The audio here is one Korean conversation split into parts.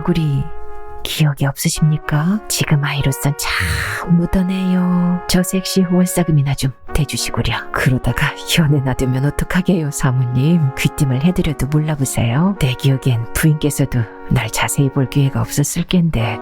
얼굴이 기억이 없으십니까? 지금 아이로선 참 묻어네요. 저 섹시 월사금이나 좀 대주시구려. 그러다가 현에 놔두면 어떡하게요, 사모님. 귀띔을 해드려도 몰라보세요. 내 기억엔 부인께서도 날 자세히 볼 기회가 없었을 겐데.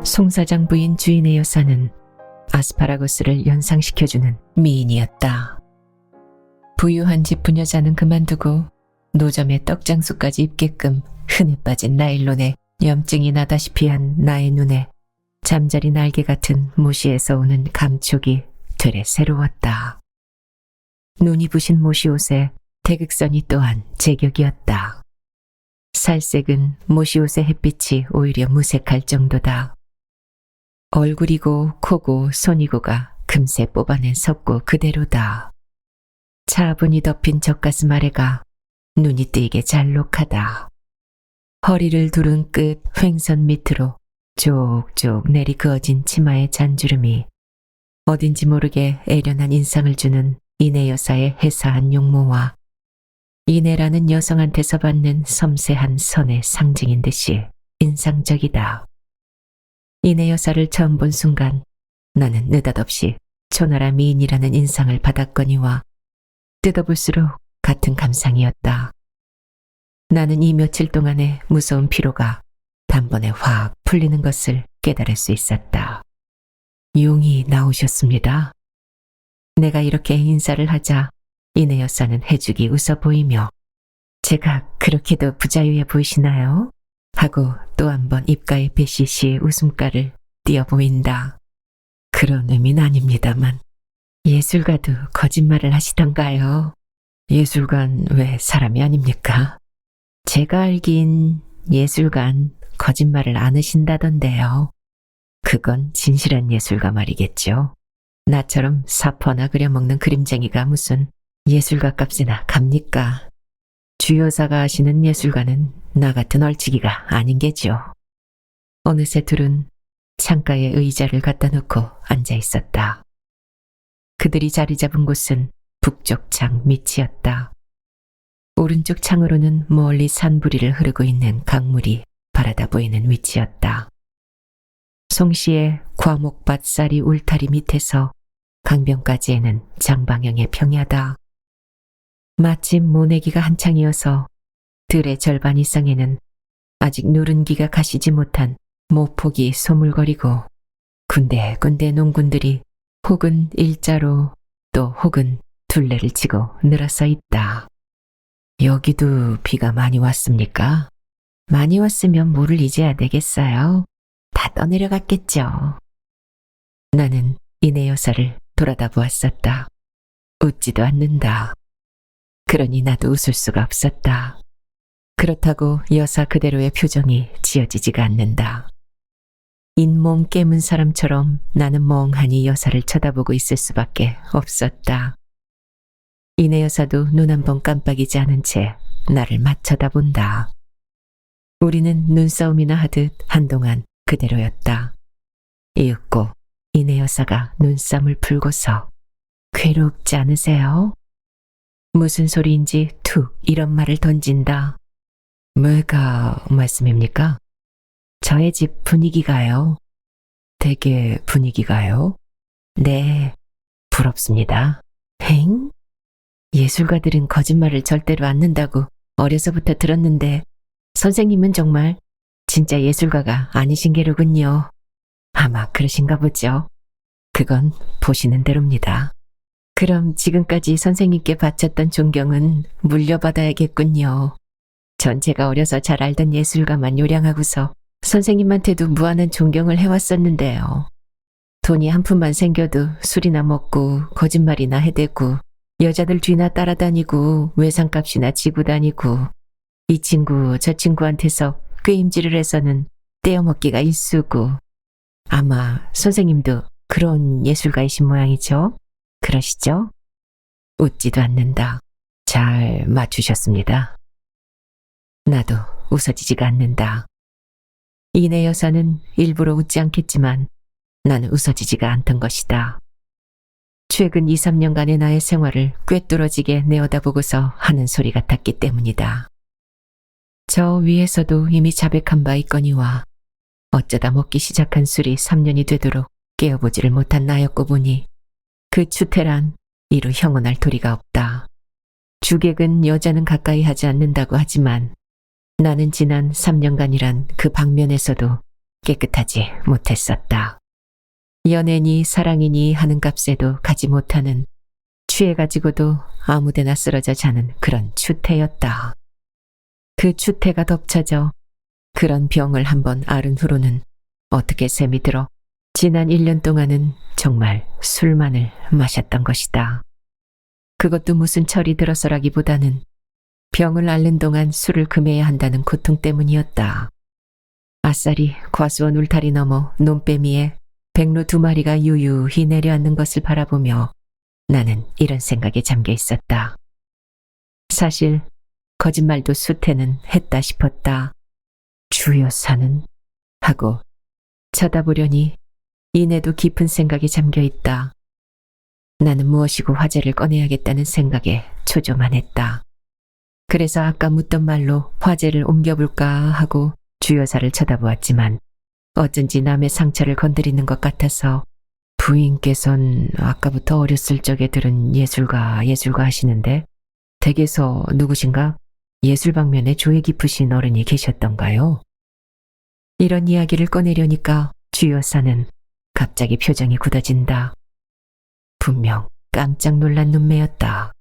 송 사장 부인 주인의 여사는 아스파라거스를 연상시켜주는 미인이었다. 부유한 집 부녀자는 그만두고 노점에 떡장수까지 입게끔 흔해 빠진 나일론에 염증이 나다시피 한 나의 눈에 잠자리 날개 같은 모시에서 오는 감촉이 되레 새로웠다. 눈이 부신 모시옷에 대극선이 또한 제격이었다. 살색은 모시옷의 햇빛이 오히려 무색할 정도다. 얼굴이고 코고 손이고가 금세 뽑아낸 석고 그대로다. 차분히 덮인 젖가슴 아래가 눈이 띄게 잘록하다. 허리를 두른 끝 횡선 밑으로 쪽쪽 내리 그어진 치마의 잔주름이 어딘지 모르게 애련한 인상을 주는 이내 여사의 해사한 용모와 이내라는 여성한테서 받는 섬세한 선의 상징인 듯이 인상적이다. 이내 여사를 처음 본 순간 나는 느닷없이 초나라 미인이라는 인상을 받았거니와 뜯어볼수록 같은 감상이었다. 나는 이 며칠 동안의 무서운 피로가 단번에 확 풀리는 것을 깨달을 수 있었다. 용이 나오셨습니다. 내가 이렇게 인사를 하자 이내 여사는 해죽이 웃어 보이며 제가 그렇게도 부자유해 보이시나요? 하고 또 한 번 입가에 배시시의 웃음가를 띄어 보인다. 그런 의미는 아닙니다만 예술가도 거짓말을 하시던가요? 예술가는 왜 사람이 아닙니까? 제가 알긴 예술가는 거짓말을 안 하신다던데요. 그건 진실한 예술가 말이겠죠. 나처럼 사퍼나 그려먹는 그림쟁이가 무슨 예술가 값이나 갑니까? 주여사가 하시는 예술가는 나 같은 얼치기가 아닌 게죠. 어느새 둘은 창가에 의자를 갖다 놓고 앉아 있었다. 그들이 자리 잡은 곳은 북쪽 창 밑이었다. 오른쪽 창으로는 멀리 산부리를 흐르고 있는 강물이 바라다 보이는 위치였다. 송시의 과목밭살이 울타리 밑에서 강변까지에는 장방형의 평야다. 마침 모내기가 한창이어서 들의 절반 이상에는 아직 누른기가 가시지 못한 모폭이 소물거리고 군데군데 농군들이 혹은 일자로 또 혹은 둘레를 치고 늘어서 있다. 여기도 비가 많이 왔습니까? 많이 왔으면 물을 잊어야 되겠어요. 다 떠내려갔겠죠. 나는 이내 여사를 돌아다 보았었다. 웃지도 않는다. 그러니 나도 웃을 수가 없었다. 그렇다고 여사 그대로의 표정이 지어지지가 않는다. 잇몸 깨문 사람처럼 나는 멍하니 여사를 쳐다보고 있을 수밖에 없었다. 이내 여사도 눈 한 번 깜빡이지 않은 채 나를 맞춰다본다. 우리는 눈싸움이나 하듯 한동안 그대로였다. 이윽고 이내 여사가 눈싸움을 풀고서 괴롭지 않으세요? 무슨 소리인지 툭 이런 말을 던진다. 뭐가 말씀입니까? 저의 집 분위기가요. 되게 분위기가요? 네, 부럽습니다. 행? 예술가들은 거짓말을 절대로 않는다고 어려서부터 들었는데 선생님은 정말 진짜 예술가가 아니신 게로군요. 아마 그러신가 보죠. 그건 보시는 대로입니다. 그럼 지금까지 선생님께 바쳤던 존경은 물려받아야겠군요. 전 제가 어려서 잘 알던 예술가만 요량하고서 선생님한테도 무한한 존경을 해왔었는데요. 돈이 한 푼만 생겨도 술이나 먹고 거짓말이나 해대고 여자들 뒤나 따라다니고 외상값이나 지고 다니고 이 친구 저 친구한테서 꾀임질을 해서는 떼어먹기가 일쑤고 아마 선생님도 그런 예술가이신 모양이죠? 그러시죠? 웃지도 않는다. 잘 맞추셨습니다. 나도 웃어지지가 않는다. 이내 여사는 일부러 웃지 않겠지만 나는 웃어지지가 않던 것이다. 최근 2, 3년간의 나의 생활을 꿰뚫어지게 내어다보고서 하는 소리 같았기 때문이다. 저 위에서도 이미 자백한 바 있거니와 어쩌다 먹기 시작한 술이 3년이 되도록 깨어보지를 못한 나였고 보니 그 추태란 이루 형언할 도리가 없다. 주객은 여자는 가까이 하지 않는다고 하지만 나는 지난 3년간이란 그 방면에서도 깨끗하지 못했었다. 연애니 사랑이니 하는 값에도 가지 못하는 취해가지고도 아무데나 쓰러져 자는 그런 추태였다. 그 추태가 덮쳐져 그런 병을 한번 앓은 후로는 어떻게 셈이 들어 지난 1년 동안은 정말 술만을 마셨던 것이다. 그것도 무슨 철이 들어서라기보다는 병을 앓는 동안 술을 금해야 한다는 고통 때문이었다. 아싸리 과수원 울타리 너머 논배미에 백로 2마리가 유유히 내려앉는 것을 바라보며 나는 이런 생각에 잠겨 있었다. 사실 거짓말도 수태는 했다 싶었다. 주 여사는 하고 쳐다보려니 이내도 깊은 생각에 잠겨 있다. 나는 무엇이고 화제를 꺼내야겠다는 생각에 초조만했다. 그래서 아까 묻던 말로 화제를 옮겨볼까 하고 주 여사를 쳐다보았지만 어쩐지 남의 상처를 건드리는 것 같아서 부인께선 아까부터 어렸을 적에 들은 예술가 하시는데 댁에서 누구신가? 예술 방면에 조예 깊으신 어른이 계셨던가요? 이런 이야기를 꺼내려니까 주 여사는 갑자기 표정이 굳어진다. 분명 깜짝 놀란 눈매였다.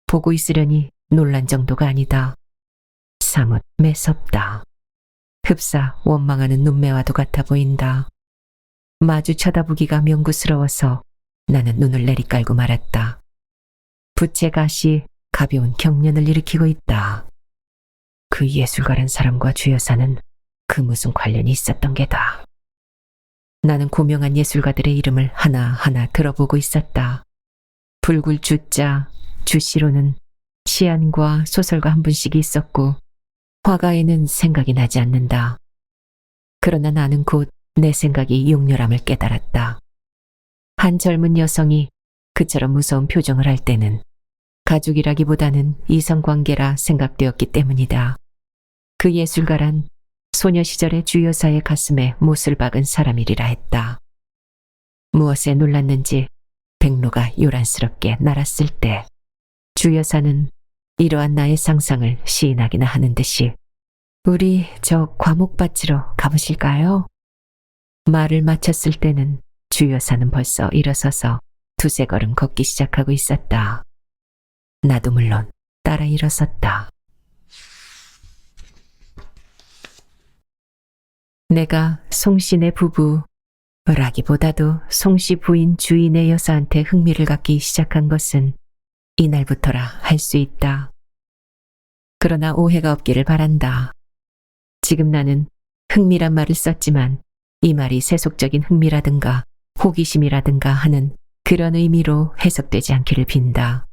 보고 있으려니 놀란 정도가 아니다. 사뭇 매섭다. 흡사 원망하는 눈매와도 같아 보인다. 마주 쳐다보기가 명구스러워서 나는 눈을 내리깔고 말았다. 부채 가시 가벼운 경련을 일으키고 있다. 그 예술가란 사람과 주 여사는 그 무슨 관련이 있었던 게다. 나는 고명한 예술가들의 이름을 하나하나 들어보고 있었다. 불굴 주자, 주시로는 시안과 소설가 한 분씩이 있었고 화가에는 생각이 나지 않는다. 그러나 나는 곧 내 생각이 용렬함을 깨달았다. 한 젊은 여성이 그처럼 무서운 표정을 할 때는 가족이라기보다는 이성관계라 생각되었기 때문이다. 그 예술가란 소녀 시절의 주 여사의 가슴에 못을 박은 사람이리라 했다. 무엇에 놀랐는지 백로가 요란스럽게 날았을 때 주 여사는 이러한 나의 상상을 시인하기나 하는 듯이 우리 저 과목밭으로 가보실까요? 말을 마쳤을 때는 주 여사는 벌써 일어서서 두세 걸음 걷기 시작하고 있었다. 나도 물론 따라 일어섰다. 내가 송씨네 부부라기보다도 송씨 부인 주인의 여사한테 흥미를 갖기 시작한 것은 이날부터라 할 수 있다. 그러나 오해가 없기를 바란다. 지금 나는 흥미란 말을 썼지만 이 말이 세속적인 흥미라든가 호기심이라든가 하는 그런 의미로 해석되지 않기를 빈다.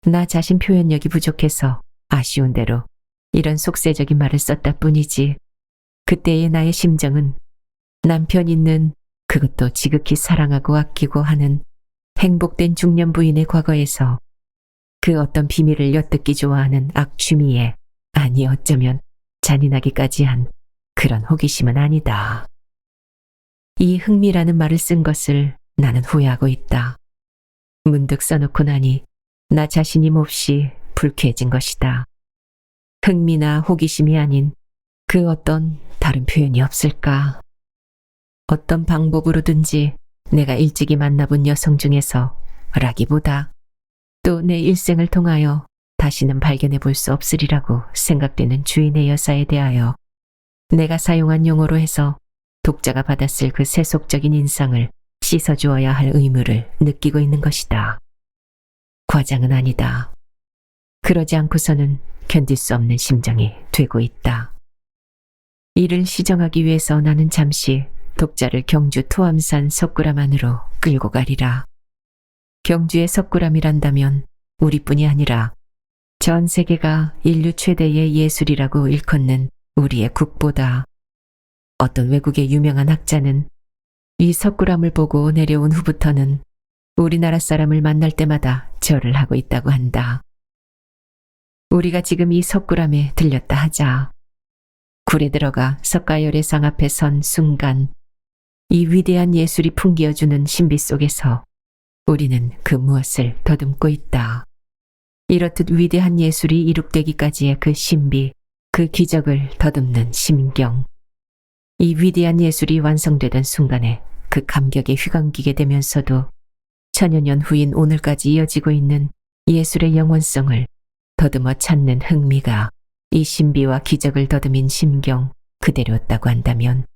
나 자신 표현력이 부족해서 아쉬운 대로 이런 속세적인 말을 썼다 뿐이지 그때의 나의 심정은 남편 있는 그것도 지극히 사랑하고 아끼고 하는 행복된 중년 부인의 과거에서 그 어떤 비밀을 엿듣기 좋아하는 악취미에 아니 어쩌면 잔인하기까지 한 그런 호기심은 아니다. 이 흥미라는 말을 쓴 것을 나는 후회하고 있다. 문득 써놓고 나니 나 자신이 몹시 불쾌해진 것이다. 흥미나 호기심이 아닌 그 어떤 다른 표현이 없을까? 어떤 방법으로든지 내가 일찍이 만나본 여성 중에서 라기보다 또 내 일생을 통하여 다시는 발견해 볼 수 없으리라고 생각되는 주인의 여사에 대하여 내가 사용한 용어로 해서 독자가 받았을 그 세속적인 인상을 씻어주어야 할 의무를 느끼고 있는 것이다. 과장은 아니다. 그러지 않고서는 견딜 수 없는 심정이 되고 있다. 이를 시정하기 위해서 나는 잠시 독자를 경주 토암산 석굴암 안으로 끌고 가리라. 경주의 석굴암이란다면 우리뿐이 아니라 전 세계가 인류 최대의 예술이라고 일컫는 우리의 국보다 어떤 외국의 유명한 학자는 이 석굴암을 보고 내려온 후부터는 우리나라 사람을 만날 때마다 절을 하고 있다고 한다. 우리가 지금 이 석굴암에 들렸다 하자. 굴에 들어가 석가열의 상 앞에 선 순간 이 위대한 예술이 풍기어주는 신비 속에서 우리는 그 무엇을 더듬고 있다. 이렇듯 위대한 예술이 이룩되기까지의 그 신비, 그 기적을 더듬는 심경. 이 위대한 예술이 완성되던 순간에 그 감격에 휘감기게 되면서도 천여년 후인 오늘까지 이어지고 있는 예술의 영원성을 더듬어 찾는 흥미가 이 신비와 기적을 더듬인 심경 그대로였다고 한다면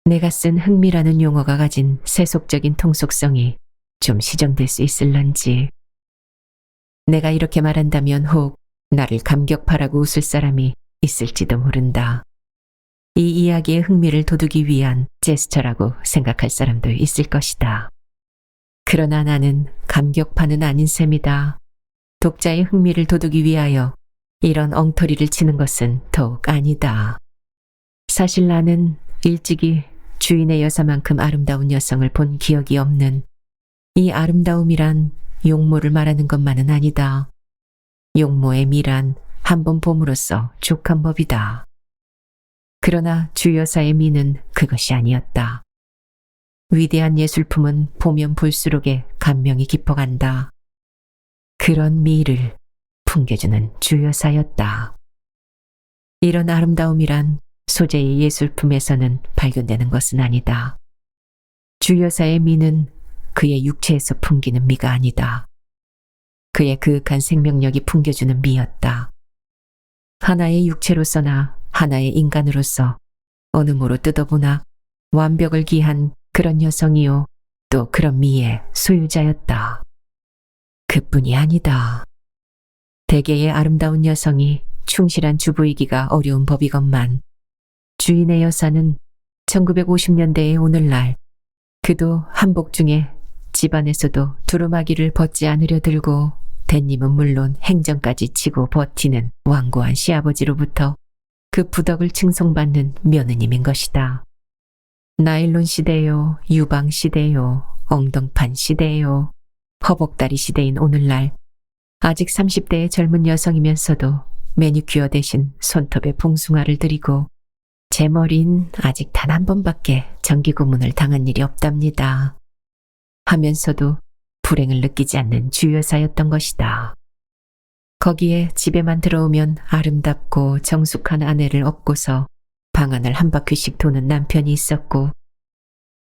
내가 쓴 흥미라는 용어가 가진 세속적인 통속성이 좀 시정될 수 있을런지. 내가 이렇게 말한다면 혹 나를 감격파라고 웃을 사람이 있을지도 모른다. 이 이야기의 흥미를 돋우기 위한 제스처라고 생각할 사람도 있을 것이다. 그러나 나는 감격파는 아닌 셈이다. 독자의 흥미를 돋우기 위하여 이런 엉터리를 치는 것은 더욱 아니다. 사실 나는 일찍이 주인의 여사만큼 아름다운 여성을 본 기억이 없는 이 아름다움이란 용모를 말하는 것만은 아니다. 용모의 미란 한 번 봄으로써 족한 법이다. 그러나 주 여사의 미는 그것이 아니었다. 위대한 예술품은 보면 볼수록에 감명이 깊어간다. 그런 미를 풍겨주는 주 여사였다. 이런 아름다움이란 소재의 예술품에서는 발견되는 것은 아니다. 주 여사의 미는 그의 육체에서 풍기는 미가 아니다. 그의 그윽한 생명력이 풍겨주는 미였다. 하나의 육체로서나 하나의 인간으로서 어느 모로 뜯어보나 완벽을 기한 그런 여성이요 또 그런 미의 소유자였다. 그뿐이 아니다. 대개의 아름다운 여성이 충실한 주부이기가 어려운 법이건만 주인의 여사는 1950년대의 오늘날 그도 한복 중에 집안에서도 두루마기를 벗지 않으려 들고 댄님은 물론 행정까지 치고 버티는 완고한 시아버지로부터 그 부덕을 칭송받는 며느님인 것이다. 나일론 시대요, 유방 시대요, 엉덩판 시대요, 허벅다리 시대인 오늘날 아직 30대의 젊은 여성이면서도 매니큐어 대신 손톱에 봉숭아를 들이고 제 머리는 아직 단 한 번밖에 정기고문을 당한 일이 없답니다. 하면서도 불행을 느끼지 않는 주여사였던 것이다. 거기에 집에만 들어오면 아름답고 정숙한 아내를 업고서 방 안을 한 바퀴씩 도는 남편이 있었고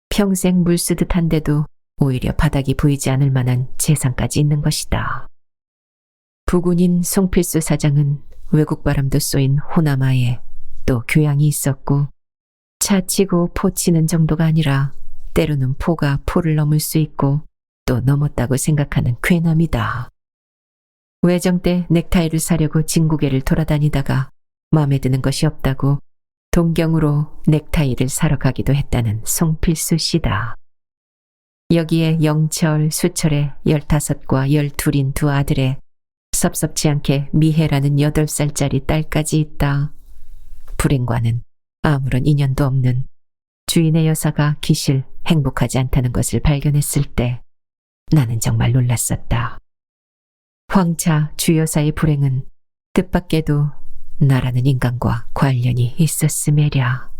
평생 물 쓰듯 한데도 오히려 바닥이 보이지 않을 만한 재산까지 있는 것이다. 부군인 송필수 사장은 외국 바람도 쏘인 호남아에 또 교양이 있었고 차치고 포치는 정도가 아니라 때로는 포가 포를 넘을 수 있고 또 넘었다고 생각하는 괴남이다. 외정 때 넥타이를 사려고 진구계를 돌아다니다가 마음에 드는 것이 없다고 동경으로 넥타이를 사러 가기도 했다는 송필수 씨다. 여기에 영철, 수철의 15과 12인 두 아들에 섭섭지 않게 미혜라는 8살짜리 딸까지 있다. 불행과는 아무런 인연도 없는 주인의 여사가 기실 행복하지 않다는 것을 발견했을 때 나는 정말 놀랐었다. 황차 주여사의 불행은 뜻밖에도 나라는 인간과 관련이 있었음에랴.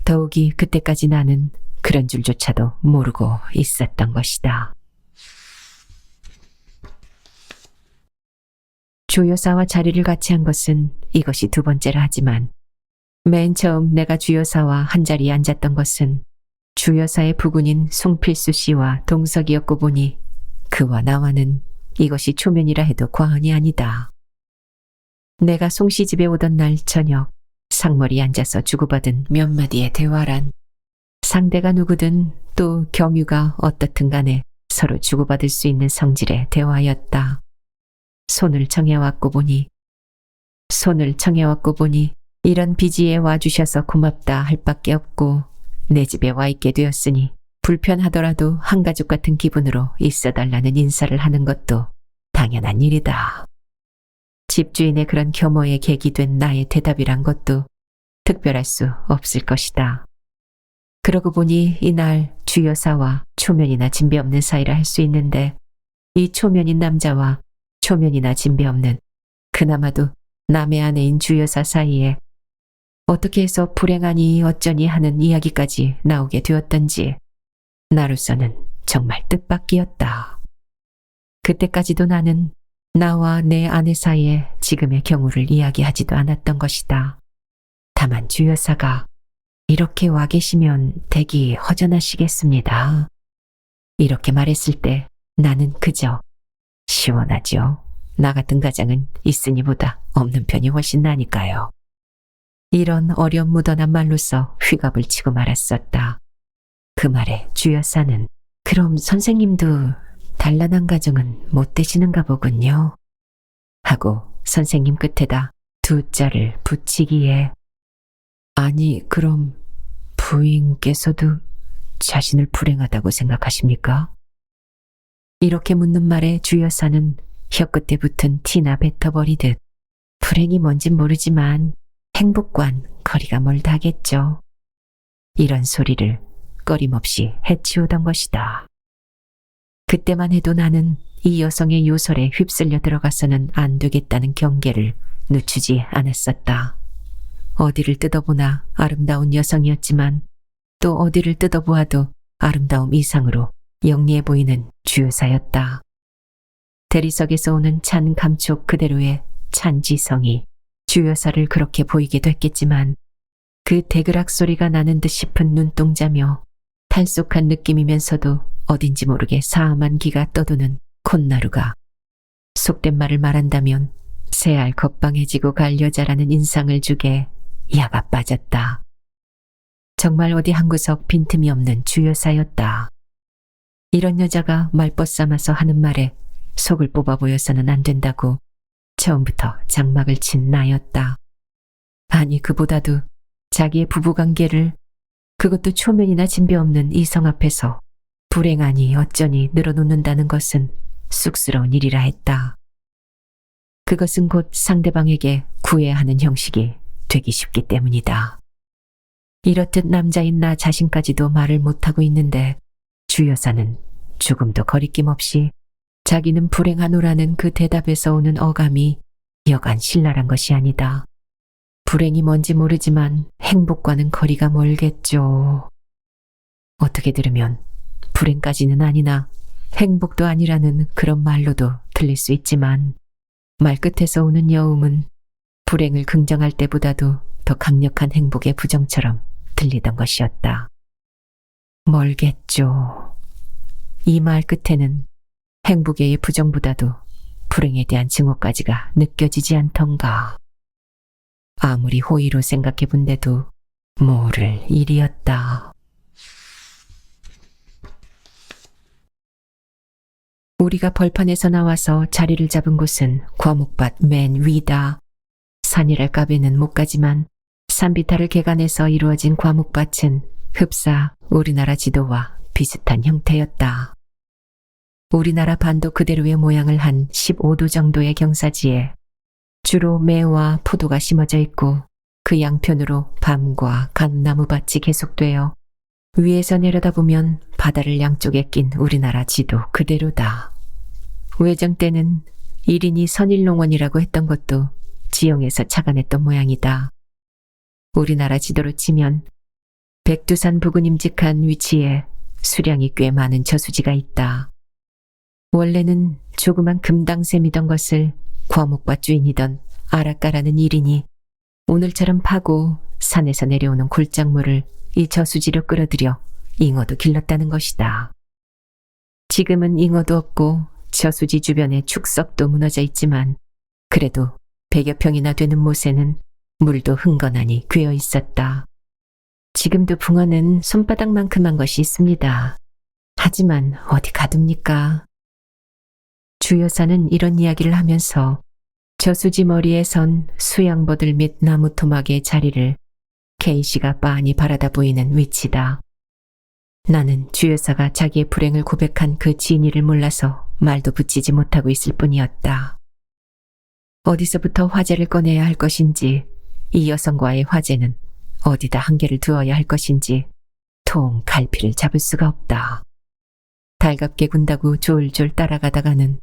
더욱이 그때까지 나는 그런 줄조차도 모르고 있었던 것이다. 주여사와 자리를 같이 한 것은 이것이 두 번째라 하지만 맨 처음 내가 주여사와 한자리에 앉았던 것은 주여사의 부군인 송필수 씨와 동석이었고 보니 그와 나와는 이것이 초면이라 해도 과언이 아니다. 내가 송 씨 집에 오던 날 저녁 상머리에 앉아서 주고받은 몇 마디의 대화란 상대가 누구든 또 경유가 어떻든 간에 서로 주고받을 수 있는 성질의 대화였다. 손을 청해왔고 보니 이런 비지에 와주셔서 고맙다 할 밖에 없고 내 집에 와 있게 되었으니 불편하더라도 한 가족 같은 기분으로 있어달라는 인사를 하는 것도 당연한 일이다. 집주인의 그런 겸허에 객이 된 나의 대답이란 것도 특별할 수 없을 것이다. 그러고 보니 이날 주 여사와 초면이나 진배 없는 사이라 할 수 있는데 이 초면인 남자와 초면이나 진배 없는 그나마도 남의 아내인 주 여사 사이에 어떻게 해서 불행하니 어쩌니 하는 이야기까지 나오게 되었던지 나로서는 정말 뜻밖이었다. 그때까지도 나는 나와 내 아내 사이에 지금의 경우를 이야기하지도 않았던 것이다. 다만 주 여사가 이렇게 와 계시면 댁이 허전하시겠습니다. 이렇게 말했을 때 나는 그저 시원하죠. 나 같은 가장은 있으니보다 없는 편이 훨씬 나니까요. 이런 어렴무던한 말로써 휘갑을 치고 말았었다. 그 말에 주 여사는 그럼 선생님도 단란한 가정은 못 되시는가 보군요. 하고 선생님 끝에다 두 자를 붙이기에 아니 그럼 부인께서도 자신을 불행하다고 생각하십니까? 이렇게 묻는 말에 주 여사는 혀끝에 붙은 티나 뱉어버리듯 불행이 뭔진 모르지만 행복과는 거리가 멀다겠죠. 이런 소리를 꺼림없이 해치우던 것이다. 그때만 해도 나는 이 여성의 요설에 휩쓸려 들어가서는 안 되겠다는 경계를 늦추지 않았었다. 어디를 뜯어보나 아름다운 여성이었지만 또 어디를 뜯어보아도 아름다움 이상으로 영리해 보이는 주여사였다. 대리석에서 오는 찬 감촉 그대로의 찬 지성이 주여사를 그렇게 보이기도 했겠지만 그 대그락 소리가 나는 듯 싶은 눈동자며 탈속한 느낌이면서도 어딘지 모르게 사암한 기가 떠도는 콧나루가 속된 말을 말한다면 새알 겁방해지고 갈 여자라는 인상을 주게 야가 빠졌다. 정말 어디 한 구석 빈틈이 없는 주여사였다. 이런 여자가 말벗 삼아서 하는 말에 속을 뽑아 보여서는 안 된다고 처음부터 장막을 친 나였다. 아니 그보다도 자기의 부부관계를 그것도 초면이나 진배 없는 이성 앞에서 불행하니 어쩌니 늘어놓는다는 것은 쑥스러운 일이라 했다. 그것은 곧 상대방에게 구애하는 형식이 되기 쉽기 때문이다. 이렇듯 남자인 나 자신까지도 말을 못하고 있는데 주 여사는 조금도 거리낌 없이 자기는 불행하노라는 그 대답에서 오는 어감이 여간 신랄한 것이 아니다. 불행이 뭔지 모르지만 행복과는 거리가 멀겠죠. 어떻게 들으면 불행까지는 아니나 행복도 아니라는 그런 말로도 들릴 수 있지만 말끝에서 오는 여움은 불행을 긍정할 때보다도 더 강력한 행복의 부정처럼 들리던 것이었다. 멀겠죠. 이 말 끝에는 행복의 부정보다도 불행에 대한 증오까지가 느껴지지 않던가. 아무리 호의로 생각해 본데도 모를 일이었다. 우리가 벌판에서 나와서 자리를 잡은 곳은 과목밭 맨 위다. 산이랄까배는 못 가지만 산비탈을 개간해서 이루어진 과목밭은 흡사 우리나라 지도와 비슷한 형태였다. 우리나라 반도 그대로의 모양을 한 15도 정도의 경사지에 주로 매와 포도가 심어져 있고 그 양편으로 밤과 감나무밭이 계속되어 위에서 내려다보면 바다를 양쪽에 낀 우리나라 지도 그대로다. 외정 때는 1인이 선일농원이라고 했던 것도 지형에서 착안했던 모양이다. 우리나라 지도로 치면 백두산 부근임직한 위치에 수량이 꽤 많은 저수지가 있다. 원래는 조그만 금당샘이던 것을 과목밭 주인이던 아라까라는 1인이 오늘처럼 파고 산에서 내려오는 골작물을 이 저수지로 끌어들여 잉어도 길렀다는 것이다. 지금은 잉어도 없고 저수지 주변에 축석도 무너져 있지만 그래도 100여 평이나 되는 못에는 물도 흥건하니 괴어 있었다. 지금도 붕어는 손바닥만큼한 것이 있습니다. 하지만 어디 가둡니까? 주 여사는 이런 이야기를 하면서 저수지 머리에 선 수양버들 및 나무 토막의 자리를 K씨가 빤히 바라다 보이는 위치다. 나는 주 여사가 자기의 불행을 고백한 그 진위를 몰라서 말도 붙이지 못하고 있을 뿐이었다. 어디서부터 화제를 꺼내야 할 것인지, 이 여성과의 화제는 어디다 한계를 두어야 할 것인지 통 갈피를 잡을 수가 없다. 달갑게 군다고 졸졸 따라가다가는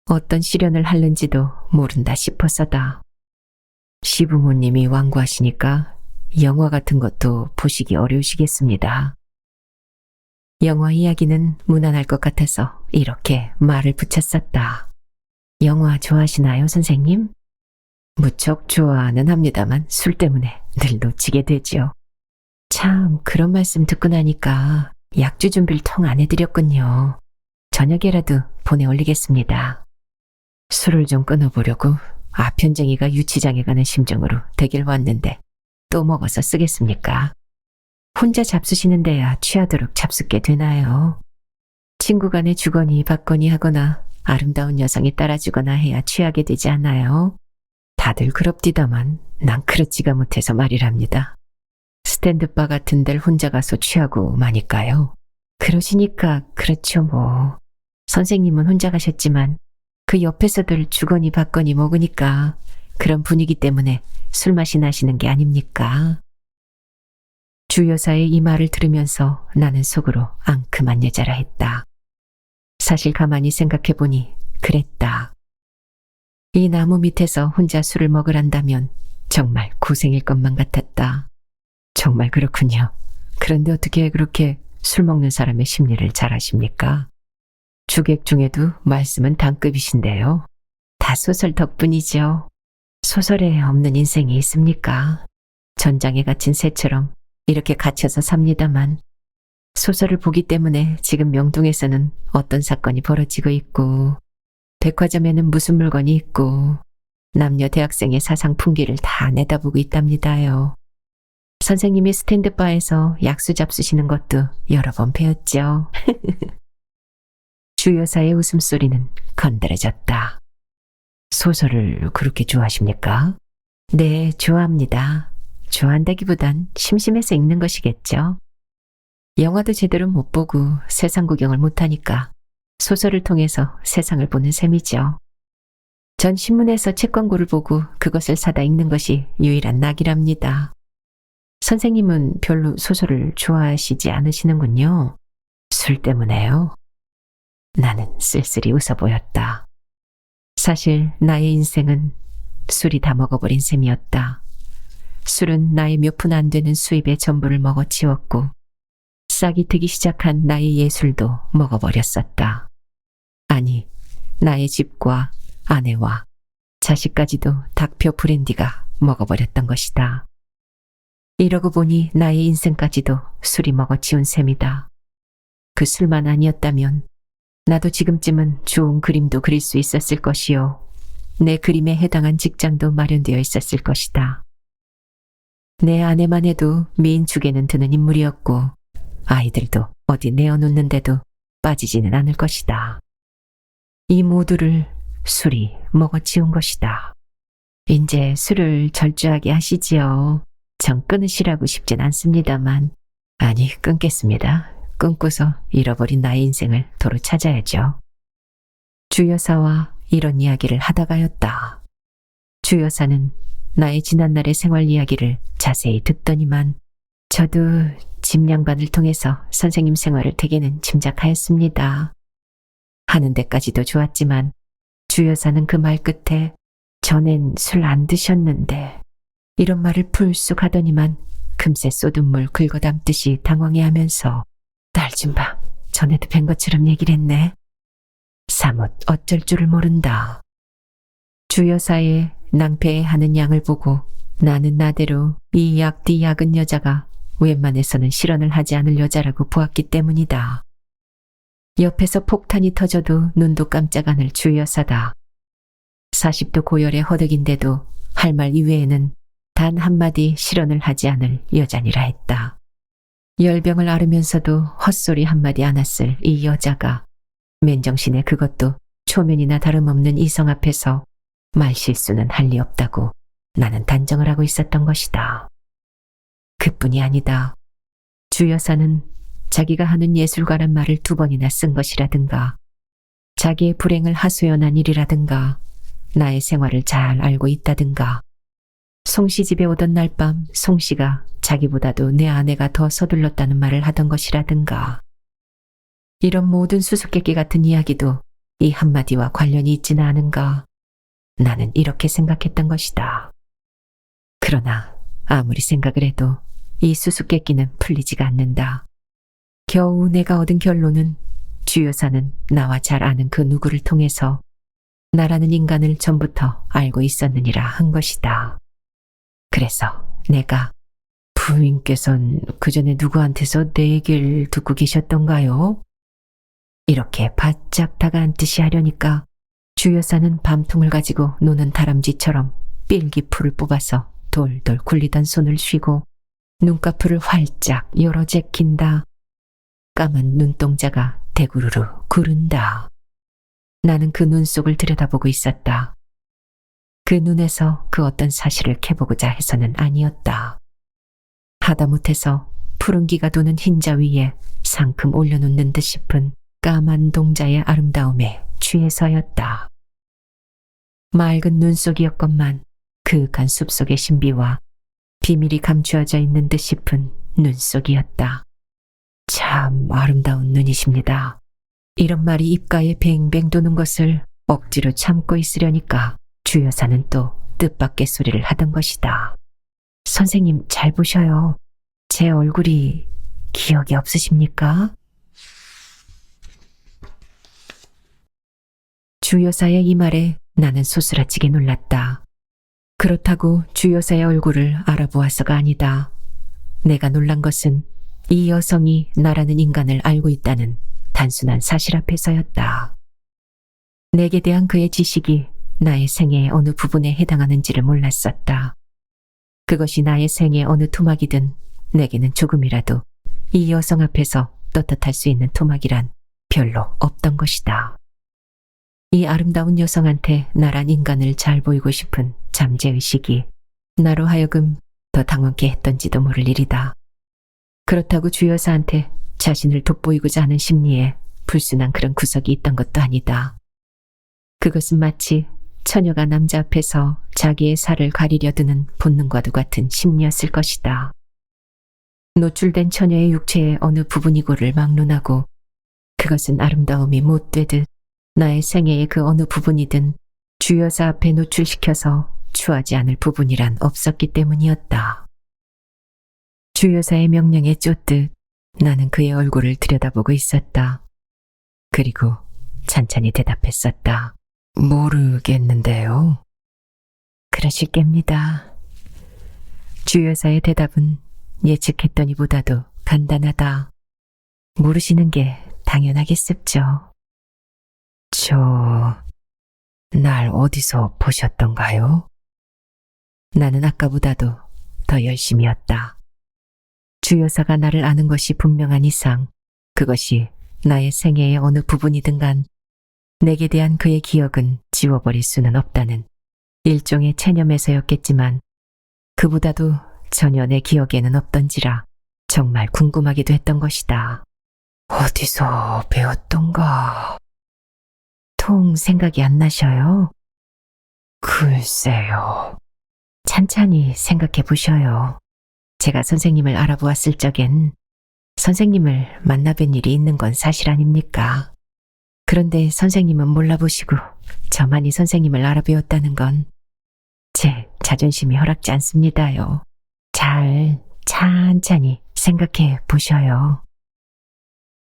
어떤 시련을 하는지도 모른다 싶어서다. 시부모님이 완고하시니까 영화 같은 것도 보시기 어려우시겠습니다. 영화 이야기는 무난할 것 같아서 이렇게 말을 붙였었다. 영화 좋아하시나요, 선생님? 무척 좋아는 합니다만 술 때문에 늘 놓치게 되지요. 참, 그런 말씀 듣고 나니까 약주 준비를 통 안 해드렸군요. 저녁에라도 보내 올리겠습니다. 술을 좀 끊어보려고 아편쟁이가 유치장에 가는 심정으로 댁을 왔는데 또 먹어서 쓰겠습니까? 혼자 잡수시는 데야 취하도록 잡숫게 되나요? 친구 간에 주거니 받거니 하거나 아름다운 여성이 따라주거나 해야 취하게 되지 않아요? 다들 그럽디다만 난 그렇지가 못해서 말이랍니다. 스탠드바 같은 데를 혼자 가서 취하고 마니까요. 그러시니까 그렇죠 뭐. 선생님은 혼자 가셨지만 그 옆에서들 주거니 받거니 먹으니까 그런 분위기 때문에 술맛이 나시는 게 아닙니까? 주 여사의 이 말을 들으면서 나는 속으로 앙큼한 여자라 했다. 사실 가만히 생각해보니 그랬다. 이 나무 밑에서 혼자 술을 먹으란다면 정말 고생일 것만 같았다. 정말 그렇군요. 그런데 어떻게 그렇게 술 먹는 사람의 심리를 잘 아십니까? 주객 중에도 말씀은 단급이신데요. 다 소설 덕분이죠. 소설에 없는 인생이 있습니까? 전장에 갇힌 새처럼 이렇게 갇혀서 삽니다만 소설을 보기 때문에 지금 명동에서는 어떤 사건이 벌어지고 있고 백화점에는 무슨 물건이 있고 남녀 대학생의 사상 풍기를 다 내다보고 있답니다요. 선생님이 스탠드바에서 약수 잡수시는 것도 여러 번 배웠죠. 주 여사의 웃음소리는 건드려졌다. 소설을 그렇게 좋아하십니까? 네, 좋아합니다. 좋아한다기보단 심심해서 읽는 것이겠죠. 영화도 제대로 못 보고 세상 구경을 못하니까 소설을 통해서 세상을 보는 셈이죠. 전 신문에서 책 광고를 보고 그것을 사다 읽는 것이 유일한 낙이랍니다. 선생님은 별로 소설을 좋아하시지 않으시는군요. 술 때문에요. 나는 쓸쓸히 웃어 보였다. 사실 나의 인생은 술이 다 먹어버린 셈이었다. 술은 나의 몇 푼 안 되는 수입의 전부를 먹어치웠고 싹이 트기 시작한 나의 예술도 먹어버렸었다. 아니, 나의 집과 아내와 자식까지도 닥표 브랜디가 먹어버렸던 것이다. 이러고 보니 나의 인생까지도 술이 먹어치운 셈이다. 그 술만 아니었다면 나도 지금쯤은 좋은 그림도 그릴 수 있었을 것이요. 내 그림에 해당한 직장도 마련되어 있었을 것이다. 내 아내만 해도 미인축에는 드는 인물이었고 아이들도 어디 내어놓는데도 빠지지는 않을 것이다. 이 모두를 술이 먹어치운 것이다. 이제 술을 절주하게 하시지요. 전 끊으시라고 싶진 않습니다만 아니 끊겠습니다. 끊고서 잃어버린 나의 인생을 도로 찾아야죠. 주 여사와 이런 이야기를 하다가였다. 주 여사는 나의 지난날의 생활 이야기를 자세히 듣더니만 저도 집 양반을 통해서 선생님 생활을 대개는 짐작하였습니다. 하는 데까지도 좋았지만 주 여사는 그 말 끝에 전엔 술 안 드셨는데 이런 말을 풀쑥 하더니만 금세 쏟은 물 긁어 담듯이 당황해하면서 날 좀 봐. 전에도 뵌 것처럼 얘기를 했네. 사뭇 어쩔 줄을 모른다. 주 여사의 낭패하는 양을 보고 나는 나대로 이 약디 약은 여자가 웬만해서는 실언을 하지 않을 여자라고 보았기 때문이다. 옆에서 폭탄이 터져도 눈도 깜짝 않을 주 여사다. 40도 고열의 허덕인데도 할 말 이외에는 단 한마디 실언을 하지 않을 여자니라 했다. 열병을 앓으면서도 헛소리 한마디 안 했을 이 여자가 맨정신에 그것도 초면이나 다름없는 이성 앞에서 말실수는 할 리 없다고 나는 단정을 하고 있었던 것이다. 그뿐이 아니다. 주 여사는 자기가 하는 예술가란 말을 2번이나 쓴 것이라든가 자기의 불행을 하소연한 일이라든가 나의 생활을 잘 알고 있다든가. 송씨 집에 오던 날 밤 송씨가 자기보다도 내 아내가 더 서둘렀다는 말을 하던 것이라든가. 이런 모든 수수께끼 같은 이야기도 이 한마디와 관련이 있지는 않은가. 나는 이렇게 생각했던 것이다. 그러나 아무리 생각을 해도 이 수수께끼는 풀리지가 않는다. 겨우 내가 얻은 결론은 주 여사는 나와 잘 아는 그 누구를 통해서 나라는 인간을 전부터 알고 있었느니라 한 것이다. 그래서 내가 부인께선 그 전에 누구한테서 내 얘기를 듣고 계셨던가요? 이렇게 바짝 다가앉듯이 하려니까 주 여사는 밤통을 가지고 노는 다람쥐처럼 삘기풀을 뽑아서 돌돌 굴리던 손을 쉬고 눈꺼풀을 활짝 열어 제낀다. 까만 눈동자가 대구르르 구른다. 나는 그 눈 속을 들여다보고 있었다. 그 눈에서 그 어떤 사실을 캐보고자 해서는 아니었다. 하다못해서 푸른기가 도는 흰자 위에 상큼 올려놓는 듯 싶은 까만 동자의 아름다움에 취해서였다. 맑은 눈 속이었건만 그윽한 숲속의 신비와 비밀이 감추어져 있는 듯 싶은 눈 속이었다. 참 아름다운 눈이십니다. 이런 말이 입가에 뱅뱅 도는 것을 억지로 참고 있으려니까 주 여사는 또 뜻밖의 소리를 하던 것이다. 선생님 잘 보셔요. 제 얼굴이 기억이 없으십니까? 주 여사의 이 말에 나는 소스라치게 놀랐다. 그렇다고 주 여사의 얼굴을 알아보아서가 아니다. 내가 놀란 것은 이 여성이 나라는 인간을 알고 있다는 단순한 사실 앞에서였다. 내게 대한 그의 지식이 나의 생애의 어느 부분에 해당하는지를 몰랐었다. 그것이 나의 생애의 어느 토막이든 내게는 조금이라도 이 여성 앞에서 떳떳할 수 있는 토막이란 별로 없던 것이다. 이 아름다운 여성한테 나란 인간을 잘 보이고 싶은 잠재의식이 나로 하여금 더 당황케 했던지도 모를 일이다. 그렇다고 주 여사한테 자신을 돋보이고자 하는 심리에 불순한 그런 구석이 있던 것도 아니다. 그것은 마치 처녀가 남자 앞에서 자기의 살을 가리려 드는 본능과도 같은 심리였을 것이다. 노출된 처녀의 육체의 어느 부분이고를 막론하고 그것은 아름다움이 못 되듯 나의 생애의 그 어느 부분이든 주 여사 앞에 노출시켜서 추하지 않을 부분이란 없었기 때문이었다. 주 여사의 명령에 쫓듯 나는 그의 얼굴을 들여다보고 있었다. 그리고 찬찬히 대답했었다. 모르겠는데요. 그러실 깹니다. 주 여사의 대답은 예측했더니보다도 간단하다. 모르시는 게 당연하겠습죠. 날 어디서 보셨던가요? 나는 아까보다도 더 열심히였다. 주 여사가 나를 아는 것이 분명한 이상 그것이 나의 생애의 어느 부분이든 간 내게 대한 그의 기억은 지워버릴 수는 없다는 일종의 체념에서였겠지만 그보다도 전혀 내 기억에는 없던지라 정말 궁금하기도 했던 것이다. 어디서 배웠던가? 통 생각이 안 나셔요? 글쎄요. 찬찬히 생각해 보셔요. 제가 선생님을 알아보았을 적엔 선생님을 만나뵌 일이 있는 건 사실 아닙니까? 그런데 선생님은 몰라보시고 저만이 선생님을 알아배웠다는 건 제 자존심이 허락지 않습니다요. 잘 찬찬히 생각해 보셔요.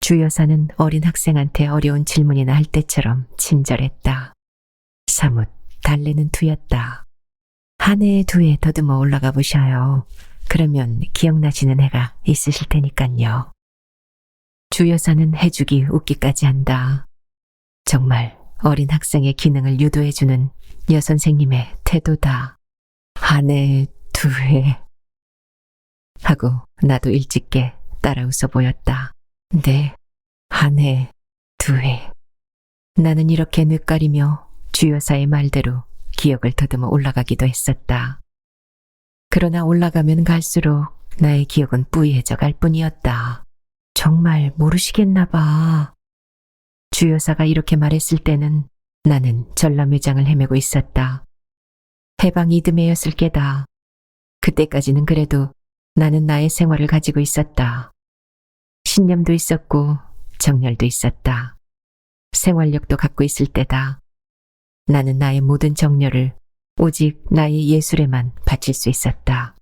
주 여사는 어린 학생한테 어려운 질문이나 할 때처럼 친절했다. 사뭇 달래는 투였다. 한 해, 두 해 더듬어 올라가 보셔요. 그러면 기억나시는 해가 있으실 테니깐요. 주 여사는 해주기 웃기까지 한다. 정말 어린 학생의 기능을 유도해주는 여선생님의 태도다. 한 해, 두 해 하고 나도 일찍게 따라 웃어 보였다. 네, 한 해, 두 해. 나는 이렇게 늑가리며 주 여사의 말대로 기억을 더듬어 올라가기도 했었다. 그러나 올라가면 갈수록 나의 기억은 뿌이해져 갈 뿐이었다. 정말 모르시겠나 봐. 주 여사가 이렇게 말했을 때는 나는 전람회장을 헤매고 있었다. 해방 이듬해였을 게다. 그때까지는 그래도 나는 나의 생활을 가지고 있었다. 신념도 있었고 정열도 있었다. 생활력도 갖고 있을 때다. 나는 나의 모든 정열을 오직 나의 예술에만 바칠 수 있었다.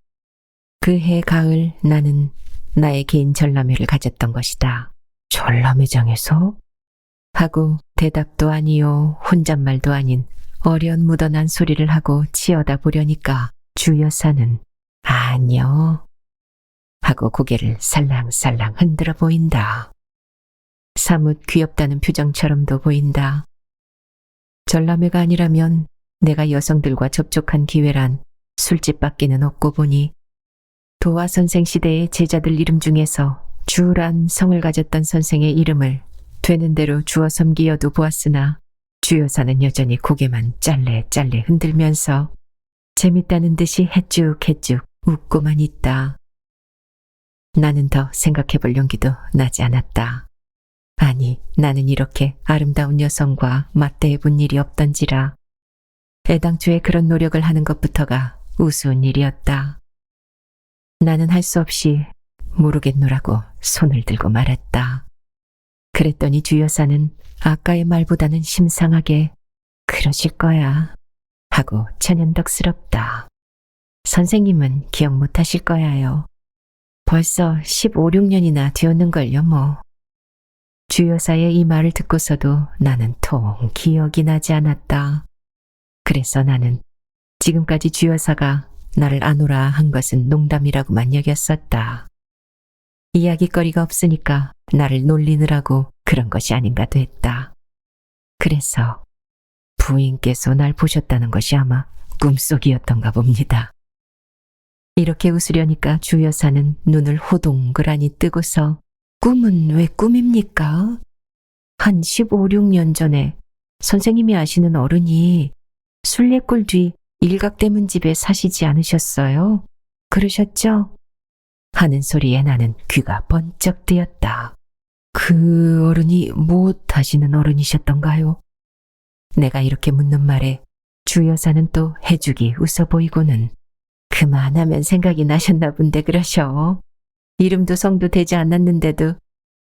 그 해 가을 나는 나의 개인 전람회를 가졌던 것이다. 전람회장에서? 하고 대답도 아니요 혼잣말도 아닌 어려운 묻어난 소리를 하고 치어다 보려니까 주 여사는 아니요 하고 고개를 살랑살랑 흔들어 보인다. 사뭇 귀엽다는 표정처럼도 보인다. 전람회가 아니라면 내가 여성들과 접촉한 기회란 술집밖에는 없고 보니 도화 선생 시대의 제자들 이름 중에서 주란 성을 가졌던 선생의 이름을 되는 대로 주어 섬기어도 보았으나 주 여사는 여전히 고개만 짤레짤레 흔들면서 재밌다는 듯이 해쭉해쭉 웃고만 있다. 나는 더 생각해볼 용기도 나지 않았다. 아니, 나는 이렇게 아름다운 여성과 맞대해본 일이 없던지라 애당초에 그런 노력을 하는 것부터가 우스운 일이었다. 나는 할 수 없이 모르겠노라고 손을 들고 말았다. 그랬더니 주 여사는 아까의 말보다는 심상하게 그러실 거야 하고 천연덕스럽다. 선생님은 기억 못하실 거야요. 벌써 15, 16년이나 되었는걸요 뭐. 주 여사의 이 말을 듣고서도 나는 통 기억이 나지 않았다. 그래서 나는 지금까지 주 여사가 나를 아노라 한 것은 농담이라고만 여겼었다. 이야기거리가 없으니까 나를 놀리느라고 그런 것이 아닌가도 했다. 그래서 부인께서 날 보셨다는 것이 아마 꿈속이었던가 봅니다. 이렇게 웃으려니까 주 여사는 눈을 호동그라니 뜨고서 꿈은 왜 꿈입니까? 한 15, 16년 전에 선생님이 아시는 어른이 순례골 뒤 일각대문집에 사시지 않으셨어요? 그러셨죠? 하는 소리에 나는 귀가 번쩍 뜨였다. 그 어른이 무엇 하시는 어른이셨던가요? 내가 이렇게 묻는 말에 주 여사는 또 해죽이 웃어 보이고는 그만하면 생각이 나셨나 본데 그러셔. 이름도 성도 되지 않았는데도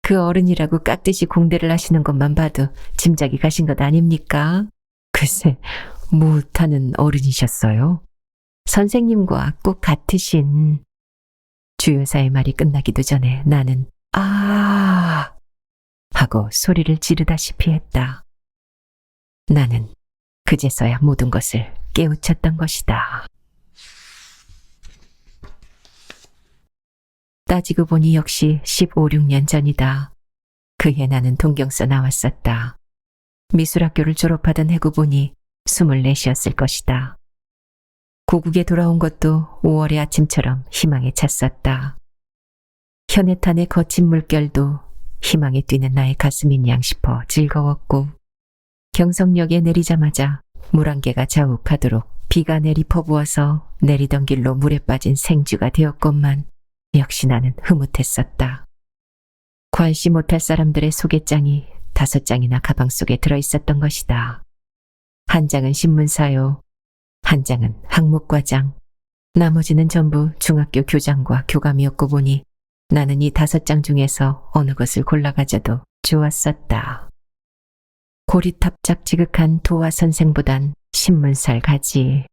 그 어른이라고 깍듯이 공대를 하시는 것만 봐도 짐작이 가신 것 아닙니까? 글쎄, 무엇하는 어른이셨어요? 선생님과 꼭 같으신. 주 여사의 말이 끝나기도 전에 나는 아 하고 소리를 지르다시피 했다. 나는 그제서야 모든 것을 깨우쳤던 것이다. 따지고 보니 역시 15, 16년 전이다. 그해 나는 동경서 나왔었다. 미술학교를 졸업하던 해고 보니 24이었을 것이다. 고국에 돌아온 것도 5월의 아침처럼 희망에 찼었다. 현해탄의 거친 물결도 희망에 뛰는 나의 가슴인 양 싶어 즐거웠고 경성역에 내리자마자 물 한 개가 자욱하도록 비가 내리 퍼부어서 내리던 길로 물에 빠진 생쥐가 되었건만 역시 나는 흐뭇했었다. 괄시 못할 사람들의 소개장이 5장이나 가방 속에 들어있었던 것이다. 한 장은 신문사요, 한 장은 항목과장, 나머지는 전부 중학교 교장과 교감이었고 보니 나는 이 5장 중에서 어느 것을 골라가져도 좋았었다. 고리탑작 지극한 도화 선생보단 신문살 가지.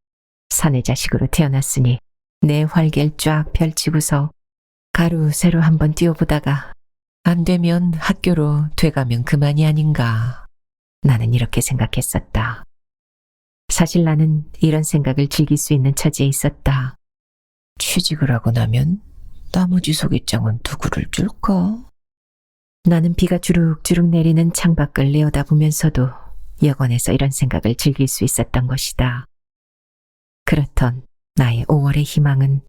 사내 자식으로 태어났으니 내 활개를 쫙 펼치고서 가루세로 한번 뛰어보다가 안 되면 학교로 돼가면 그만이 아닌가. 나는 이렇게 생각했었다. 사실 나는 이런 생각을 즐길 수 있는 처지에 있었다. 취직을 하고 나면 나머지 소개장은 누구를 줄까? 나는 비가 주룩주룩 내리는 창밖을 내어다보면서도 여관에서 이런 생각을 즐길 수 있었던 것이다. 그렇던 나의 5월의 희망은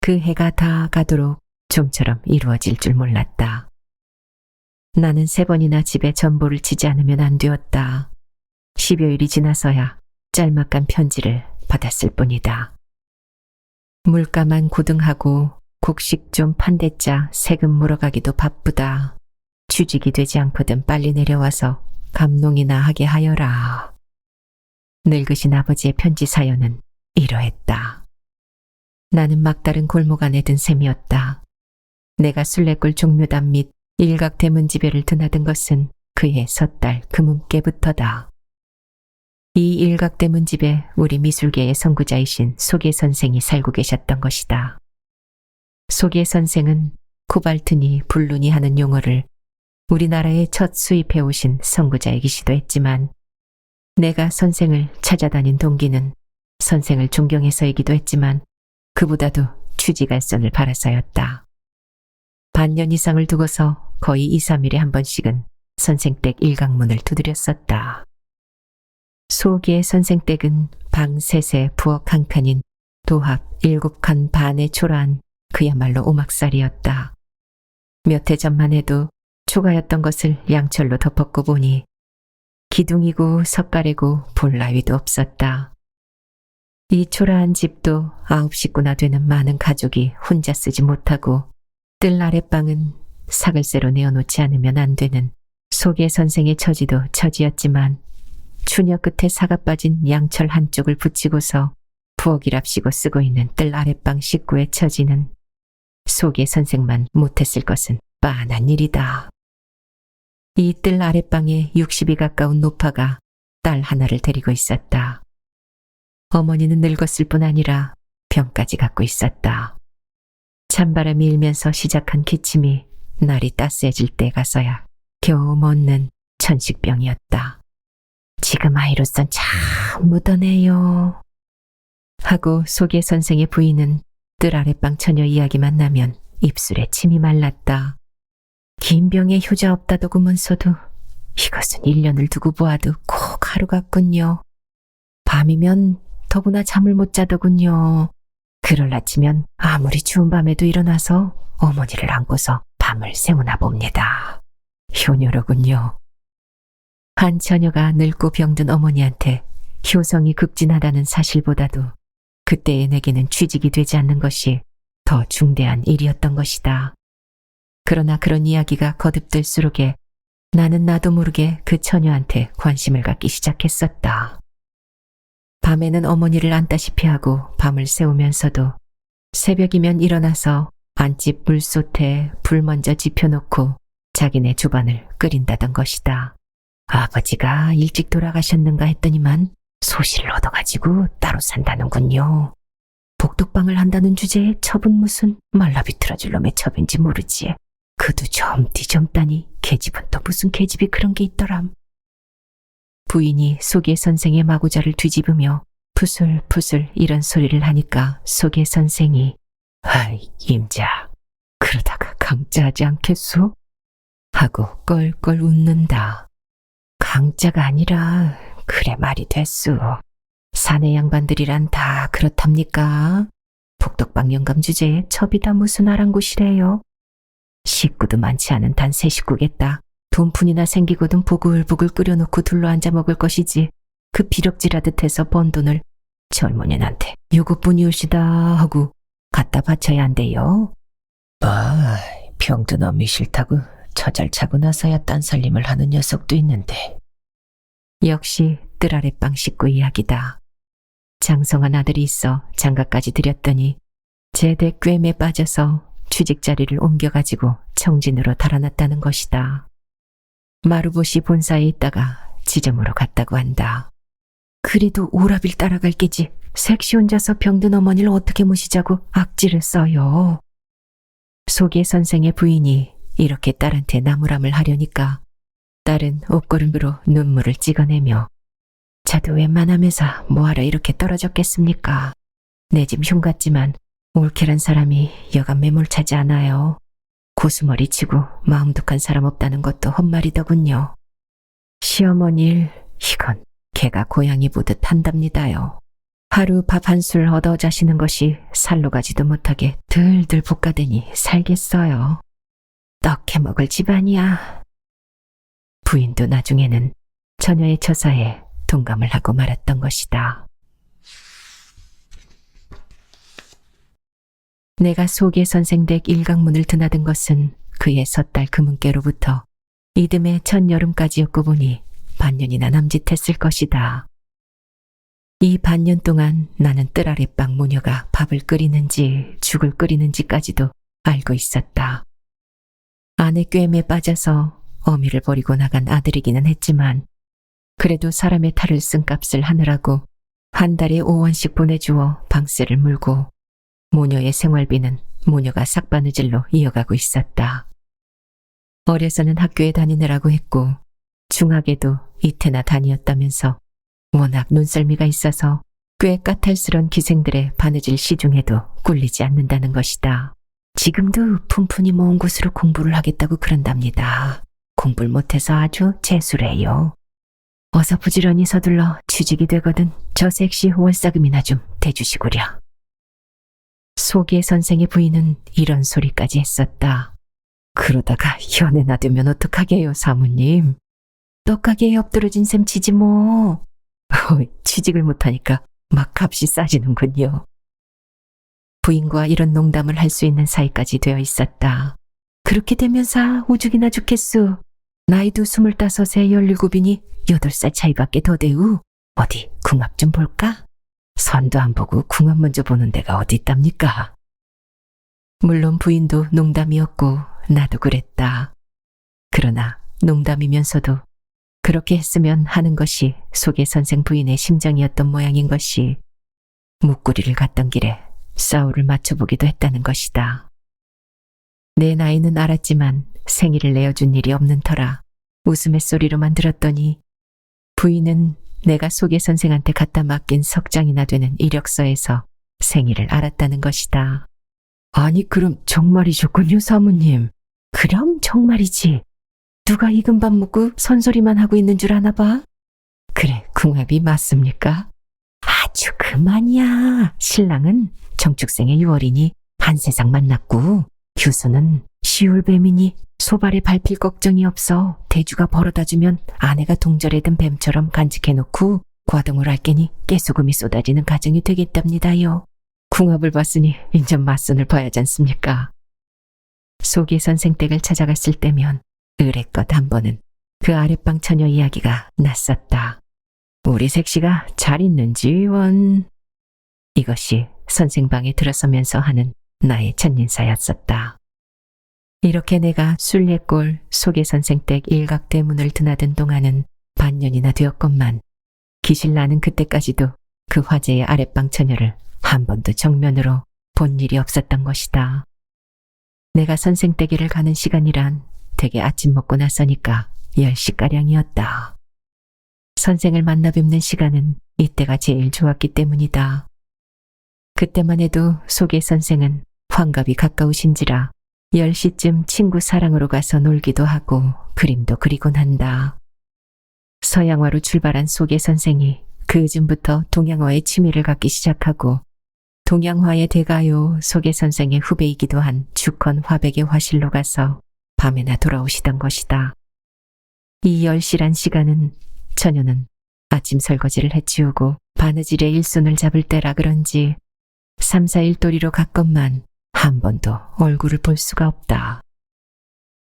그 해가 다 가도록 좀처럼 이루어질 줄 몰랐다. 나는 3번이나 집에 전보를 치지 않으면 안 되었다. 10여일이 지나서야 짤막한 편지를 받았을 뿐이다. 물가만 고등하고 곡식 좀 판대짜 세금 물어가기도 바쁘다. 취직이 되지 않거든 빨리 내려와서 감농이나 하게 하여라. 늙으신 아버지의 편지 사연은 이러했다. 나는 막다른 골목 안에 든 셈이었다. 내가 순례골 종묘담 및 일각대문집에를 드나든 것은 그해 섣달 금음께부터다. 이 일각대문집에 우리 미술계의 선구자이신 소계 선생이 살고 계셨던 것이다. 소계 선생은 코발트니 불룬이 하는 용어를 우리나라에 첫 수입해 오신 선구자이기시도 했지만 내가 선생을 찾아다닌 동기는 선생을 존경해서이기도 했지만 그보다도 취지갈선을 바라서였다. 반년 이상을 두고서 거의 2, 3일에 한 번씩은 선생댁 일각문을 두드렸었다. 소기의 선생댁은 방 3세 부엌 1칸인 도합 7칸 반의 초라한 그야말로 오막살이었다. 몇 해 전만 해도 초가였던 것을 양철로 덮었고 보니 기둥이고 석가래고 볼 나위도 없었다. 이 초라한 집도 9식구나 되는 많은 가족이 혼자 쓰지 못하고 뜰 아랫방은 사글세로 내어놓지 않으면 안 되는 소계 선생의 처지도 처지였지만 추녀 끝에 사가 빠진 양철 한쪽을 붙이고서 부엌이랍시고 쓰고 있는 뜰 아랫방 식구의 처지는 소계 선생만 못했을 것은 뻔한 일이다. 이 뜰 아랫방에 60이 가까운 노파가 딸 하나를 데리고 있었다. 어머니는 늙었을 뿐 아니라 병까지 갖고 있었다. 찬바람이 일면서 시작한 기침이 날이 따스해질 때 가서야 겨우 멎는 천식병이었다. 지금 아이로선 참 묻어내요. 하고 소계 선생의 부인은 뜰 아랫방 처녀 이야기만 나면 입술에 침이 말랐다. 긴 병에 효자 없다더구먼서도 이것은 1년을 두고 보아도 꼭 하루 같군요. 밤이면 더구나 잠을 못 자더군요. 그럴라치면 아무리 추운 밤에도 일어나서 어머니를 안고서 밤을 새우나 봅니다. 효녀로군요. 한 처녀가 늙고 병든 어머니한테 효성이 극진하다는 사실보다도 그때의 내게는 취직이 되지 않는 것이 더 중대한 일이었던 것이다. 그러나 그런 이야기가 거듭될수록에 나는 나도 모르게 그 처녀한테 관심을 갖기 시작했었다. 밤에는 어머니를 안다시피 하고 밤을 새우면서도 새벽이면 일어나서 안집 물솥에 불 먼저 지펴놓고 자기네 주반을 끓인다던 것이다. 아버지가 일찍 돌아가셨는가 했더니만 소실을 얻어가지고 따로 산다는군요. 복덕방을 한다는 주제에 첩은 무슨 말라비틀어질 놈의 첩인지 모르지. 그도 젊디젊다니 계집은 또 무슨 계집이 그런 게 있더람. 부인이 소계 선생의 마구자를 뒤집으며 푸슬푸슬 이런 소리를 하니까 소계 선생이 아이 임자 그러다가 강짜하지 않겠소? 하고 껄껄 웃는다. 강짜가 아니라 그래 말이 됐소. 사내 양반들이란 다 그렇답니까? 복덕방 영감 주제에 첩이다 무슨 아랑곳이래요. 식구도 많지 않은 단 3식구겠다. 돈푼이나 생기거든 보글보글 끓여놓고 둘러앉아 먹을 것이지. 그 비럭질하듯 해서 번 돈을 젊은이한테 요것뿐이오시다 하고 갖다 바쳐야 한대요. 아, 병든 엄이 싫다고 처잘 차고 나서야 딴살림을 하는 녀석도 있는데. 역시 뜰 아랫방 식구 이야기다. 장성한 아들이 있어 장가까지 들였더니 제대 꿰매 빠져서 취직 자리를 옮겨가지고 청진으로 달아났다는 것이다. 마루보시 본사에 있다가 지점으로 갔다고 한다. 그래도 오라빌 따라갈 게지 색시 혼자서 병든 어머니를 어떻게 모시자고 악지를 써요. 소계 선생의 부인이 이렇게 딸한테 나무람을 하려니까 딸은 옷걸음으로 눈물을 찍어내며 자도 웬만하면서 뭐하러 이렇게 떨어졌겠습니까? 내 집 흉 같지만 올케란 사람이 여간 매몰차지 않아요. 고수머리 치고 마음 독한 사람 없다는 것도 헛말이더군요. 시어머니일 이건 개가 고양이 보듯 한답니다요. 하루 밥 한 술 얻어 자시는 것이 살로 가지도 못하게 들들 볶아대니 살겠어요. 떡 해먹을 집안이야. 부인도 나중에는 처녀의 처사에 동감을 하고 말았던 것이다. 내가 소계 선생댁 일각문을 드나든 것은 그해 섣달 금은께로부터 이듬해 첫 여름까지였고 보니 반년이나 남짓했을 것이다. 이 반년 동안 나는 뜰 아랫방 모녀가 밥을 끓이는지 죽을 끓이는지까지도 알고 있었다. 아내 꿰매에 빠져서 어미를 버리고 나간 아들이기는 했지만 그래도 사람의 탈을 쓴 값을 하느라고 한 달에 5원씩 보내주어 방세를 물고 모녀의 생활비는 모녀가 삭바느질로 이어가고 있었다. 어려서는 학교에 다니느라고 했고 중학에도 이태나 다니었다면서 워낙 눈썰미가 있어서 꽤 까탈스런 기생들의 바느질 시중에도 꿀리지 않는다는 것이다. 지금도 푼푼이 모은 곳으로 공부를 하겠다고 그런답니다. 공부를 못해서 아주 재수래요. 어서 부지런히 서둘러 취직이 되거든 저 섹시 월사금이나 좀 대주시구려. 소개 선생의 부인은 이런 소리까지 했었다. 그러다가 현에 놔두면 어떡하게요, 사모님. 떡가게에 엎드러진 셈 치지 뭐. 취직을 못하니까 막 값이 싸지는군요. 부인과 이런 농담을 할 수 있는 사이까지 되어 있었다. 그렇게 되면서 오죽이나 좋겠소. 나이도 25에 17이니 8살 차이밖에 더 되우. 어디 궁합 좀 볼까? 선도 안 보고 궁합 먼저 보는 데가 어디 있답니까? 물론 부인도 농담이었고 나도 그랬다. 그러나 농담이면서도 그렇게 했으면 하는 것이 소개 선생 부인의 심정이었던 모양인 것이 묵구리를 갔던 길에 싸우를 맞춰보기도 했다는 것이다. 내 나이는 알았지만 생일을 내어준 일이 없는 터라 웃음의소리로만 들었더니 부인은 내가 소개 선생한테 갖다 맡긴 석장이나 되는 이력서에서 생일을 알았다는 것이다. 아니 그럼 정말이셨군요, 사모님. 그럼 정말이지. 누가 익은 밥 먹고 선소리만 하고 있는 줄 아나 봐? 그래, 궁합이 맞습니까? 아주 그만이야. 신랑은 정축생의 6월이니 한 세상 만났고 교수는 시울뱀이니 소발에 밟힐 걱정이 없어. 대주가 벌어다주면 아내가 동절에 든 뱀처럼 간직해놓고 과동을 할 게니 깨소금이 쏟아지는 가정이 되겠답니다요. 궁합을 봤으니 인전 맞선을 봐야지 않습니까? 소개 선생 댁을 찾아갔을 때면 의례껏 한 번은 그 아랫방 처녀 이야기가 났었다. 우리 색시가 잘 있는지 원. 이것이 선생방에 들어서면서 하는 나의 첫 인사였었다. 이렇게 내가 순례골 소개 선생 댁 일각대문을 드나든 동안은 반년이나 되었건만 기실 나는 그때까지도 그 화제의 아랫방 처녀를 한 번도 정면으로 본 일이 없었던 것이다. 내가 선생 댁에를 가는 시간이란 대개 아침 먹고 나서니까 10시가량이었다. 선생을 만나 뵙는 시간은 이때가 제일 좋았기 때문이다. 그때만 해도 소개 선생은 환갑이 가까우신지라 10시쯤 친구 사랑으로 가서 놀기도 하고 그림도 그리곤 한다. 서양화로 출발한 소개 선생이 그 즈음부터 동양화에 취미를 갖기 시작하고 동양화의 대가요 소개 선생의 후배이기도 한 주컨 화백의 화실로 가서 밤에나 돌아오시던 것이다. 이 10시란 시간은 처녀는 아침 설거지를 해치우고 바느질의 일손을 잡을 때라 그런지 3, 4일 도리로 갔건만 한 번도 얼굴을 볼 수가 없다.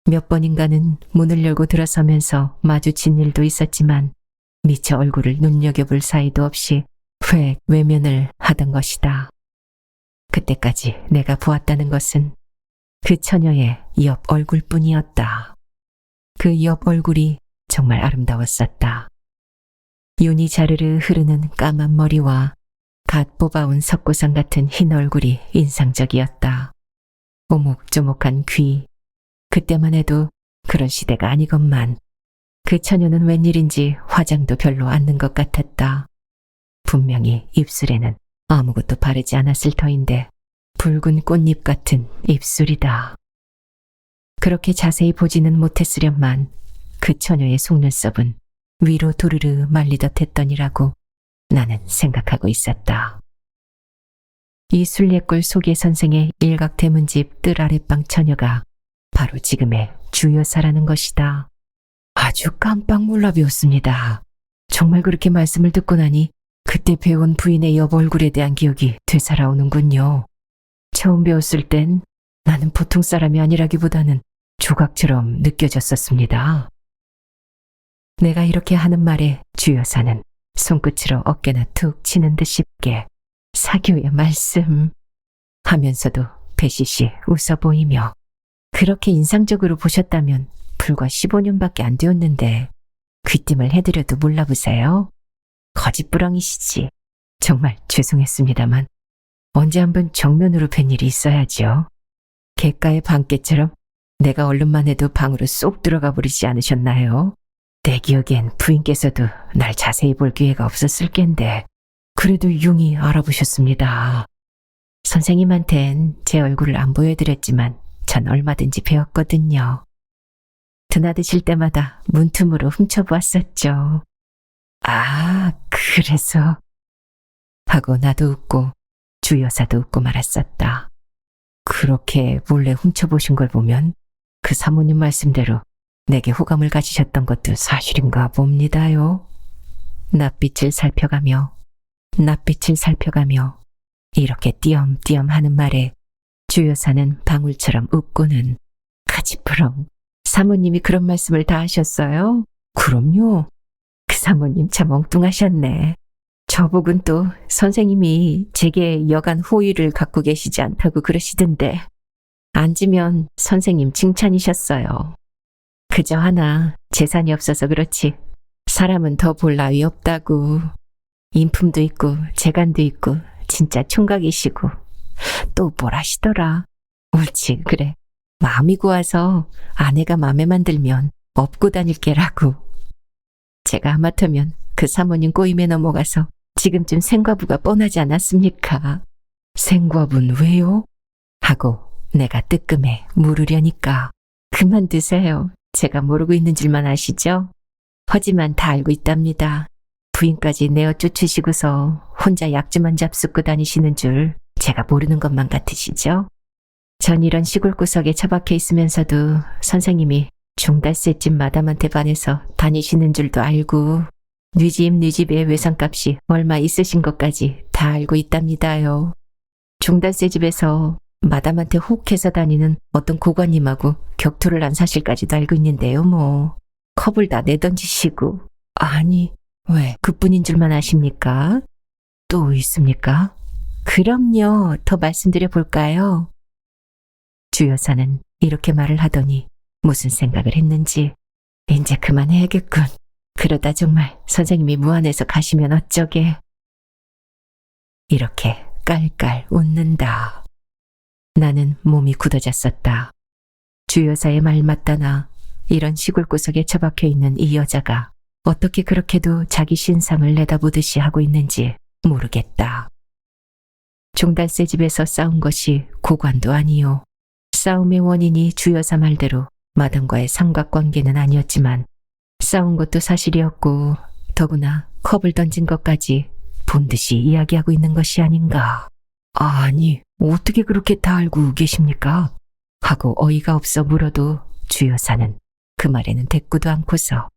몇 번인가는 문을 열고 들어서면서 마주친 일도 있었지만 미처 얼굴을 눈여겨볼 사이도 없이 획 외면을 하던 것이다. 그때까지 내가 보았다는 것은 그 처녀의 옆 얼굴뿐이었다. 그 옆 얼굴이 정말 아름다웠었다. 윤이 자르르 흐르는 까만 머리와 갓 뽑아온 석고상 같은 흰 얼굴이 인상적이었다. 오목조목한 귀. 그때만 해도 그런 시대가 아니건만 그 처녀는 웬일인지 화장도 별로 않는 것 같았다. 분명히 입술에는 아무것도 바르지 않았을 터인데 붉은 꽃잎 같은 입술이다. 그렇게 자세히 보지는 못했으련만 그 처녀의 속눈썹은 위로 도르르 말리듯 했더니라고 나는 생각하고 있었다. 이 순례골 소개 선생의 일각대문집 뜰 아랫방 처녀가 바로 지금의 주여사라는 것이다. 아주 깜빡 놀라 배웠습니다. 정말 그렇게 말씀을 듣고 나니 그때 배운 부인의 옆 얼굴에 대한 기억이 되살아오는군요. 처음 배웠을 땐 나는 보통 사람이 아니라기보다는 조각처럼 느껴졌었습니다. 내가 이렇게 하는 말에 주여사는 손끝으로 어깨나 툭 치는 듯 쉽게 사교의 말씀 하면서도 배시시 웃어 보이며 그렇게 인상적으로 보셨다면 불과 15년밖에 안 되었는데 귀띔을 해드려도 몰라보세요. 거짓부렁이시지. 정말 죄송했습니다만 언제 한번 정면으로 뵌 일이 있어야죠. 객가의 방깨처럼 내가 얼른만 해도 방으로 쏙 들어가 버리지 않으셨나요? 내 기억엔 부인께서도 날 자세히 볼 기회가 없었을 겐데 그래도 융히 알아보셨습니다. 선생님한텐 제 얼굴을 안 보여드렸지만 전 얼마든지 배웠거든요. 드나드실 때마다 문틈으로 훔쳐보았었죠. 아, 그래서 하고 나도 웃고 주 여사도 웃고 말았었다. 그렇게 몰래 훔쳐보신 걸 보면 그 사모님 말씀대로 내게 호감을 가지셨던 것도 사실인가 봅니다요. 낯빛을 살펴가며 이렇게 띄엄띄엄 하는 말에 주 여사는 방울처럼 웃고는 가지푸렁 사모님이 그런 말씀을 다 하셨어요? 그럼요. 그 사모님 참 엉뚱하셨네. 저보곤 또 선생님이 제게 여간 호의를 갖고 계시지 않다고 그러시던데 앉으면 선생님 칭찬이셨어요. 그저 하나 재산이 없어서 그렇지 사람은 더 볼 나위 없다고. 인품도 있고 재간도 있고 진짜 총각이시고 또 뭘 하시더라. 옳지 그래. 마음이 고와서 아내가 맘에만 들면 업고 다닐 게라고. 제가 하마터면 그 사모님 꼬임에 넘어가서 지금쯤 생과부가 뻔하지 않았습니까? 생과부는 왜요? 하고 내가 뜨끔해 물으려니까 그만두세요. 제가 모르고 있는 줄만 아시죠? 하지만 다 알고 있답니다. 부인까지 내어 쫓으시고서 혼자 약주만 잡숫고 다니시는 줄 제가 모르는 것만 같으시죠? 전 이런 시골 구석에 처박혀 있으면서도 선생님이 중달새집 마담한테 반해서 다니시는 줄도 알고 뉘집의 외상값이 얼마 있으신 것까지 다 알고 있답니다요. 중달새집에서 마담한테 혹해서 다니는 어떤 고관님하고 격투를 한 사실까지도 알고 있는데요. 뭐 컵을 다 내던지시고. 아니 왜 그뿐인 줄만 아십니까? 또 있습니까? 그럼요. 더 말씀드려 볼까요? 주 여사는 이렇게 말을 하더니 무슨 생각을 했는지 이제 그만해야겠군. 그러다 정말 선생님이 무안해서 가시면 어쩌게. 이렇게 깔깔 웃는다. 나는 몸이 굳어졌었다. 주 여사의 말 맞다나 이런 시골 구석에 처박혀 있는 이 여자가 어떻게 그렇게도 자기 신상을 내다보듯이 하고 있는지 모르겠다. 종달새 집에서 싸운 것이 고관도 아니요. 싸움의 원인이 주 여사 말대로 마담과의 삼각관계는 아니었지만 싸운 것도 사실이었고 더구나 컵을 던진 것까지 본듯이 이야기하고 있는 것이 아닌가. 아니 어떻게 그렇게 다 알고 계십니까? 하고 어이가 없어 물어도 주 여사는 그 말에는 대꾸도 않고서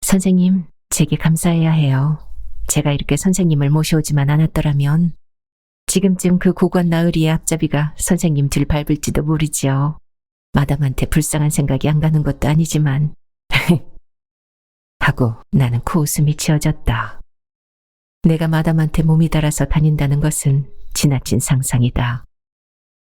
선생님 제게 감사해야 해요. 제가 이렇게 선생님을 모셔오지만 않았더라면 지금쯤 그 고관 나으리의 앞잡이가 선생님 뒤를 밟을지도 모르지요. 마담한테 불쌍한 생각이 안 가는 것도 아니지만 하고 나는 코웃음이 지어졌다. 내가 마담한테 몸이 달아서 다닌다는 것은 지나친 상상이다.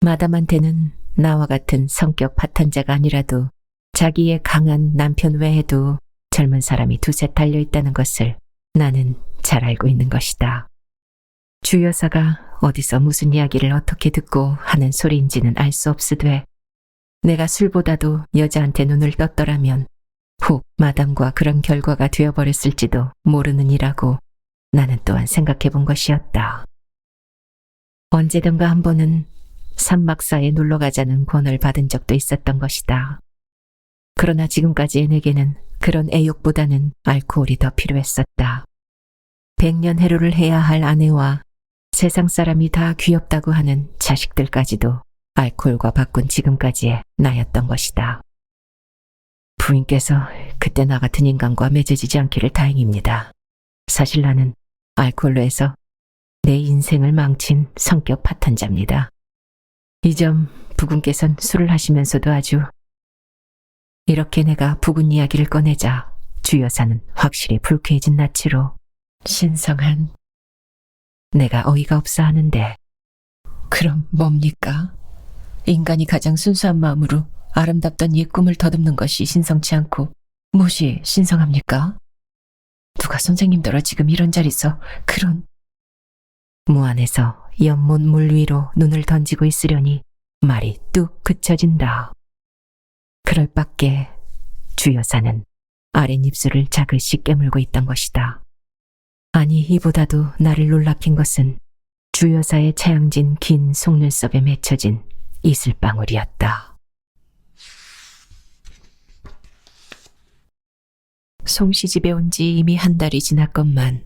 마담한테는 나와 같은 성격 파탄자가 아니라도 자기의 강한 남편 외에도 젊은 사람이 두셋 달려있다는 것을 나는 잘 알고 있는 것이다. 주 여사가 어디서 무슨 이야기를 어떻게 듣고 하는 소리인지는 알 수 없으되 내가 술보다도 여자한테 눈을 떴더라면 혹 마담과 그런 결과가 되어버렸을지도 모르는 이라고 나는 또한 생각해 본 것이었다. 언제든가 한 번은 산막사에 놀러 가자는 권을 받은 적도 있었던 것이다. 그러나 지금까지의 내게는 그런 애욕보다는 알코올이 더 필요했었다. 백년해로를 해야 할 아내와 세상 사람이 다 귀엽다고 하는 자식들까지도 알코올과 바꾼 지금까지의 나였던 것이다. 부인께서 그때 나 같은 인간과 맺어지지 않기를 다행입니다. 사실 나는 알코올로 해서 내 인생을 망친 성격 파탄자입니다. 이 점 부군께선 술을 하시면서도 아주. 이렇게 내가 부군 이야기를 꺼내자 주 여사는 확실히 불쾌해진 낯으로 신성한. 내가 어이가 없어 하는데. 그럼 뭡니까? 인간이 가장 순수한 마음으로 아름답던 이 꿈을 더듬는 것이 신성치 않고 무엇이 신성합니까? 누가 선생님더러 지금 이런 자리서 그런. 무안에서 연못 물 위로 눈을 던지고 있으려니 말이 뚝 그쳐진다. 그럴 밖에 주 여사는 아랫입술을 자글씩 깨물고 있던 것이다. 아니, 이보다도 나를 놀라킨 것은 주 여사의 차양진 긴 속눈썹에 맺혀진 이슬방울이었다. 송시집에 온 지 이미 한 달이 지났건만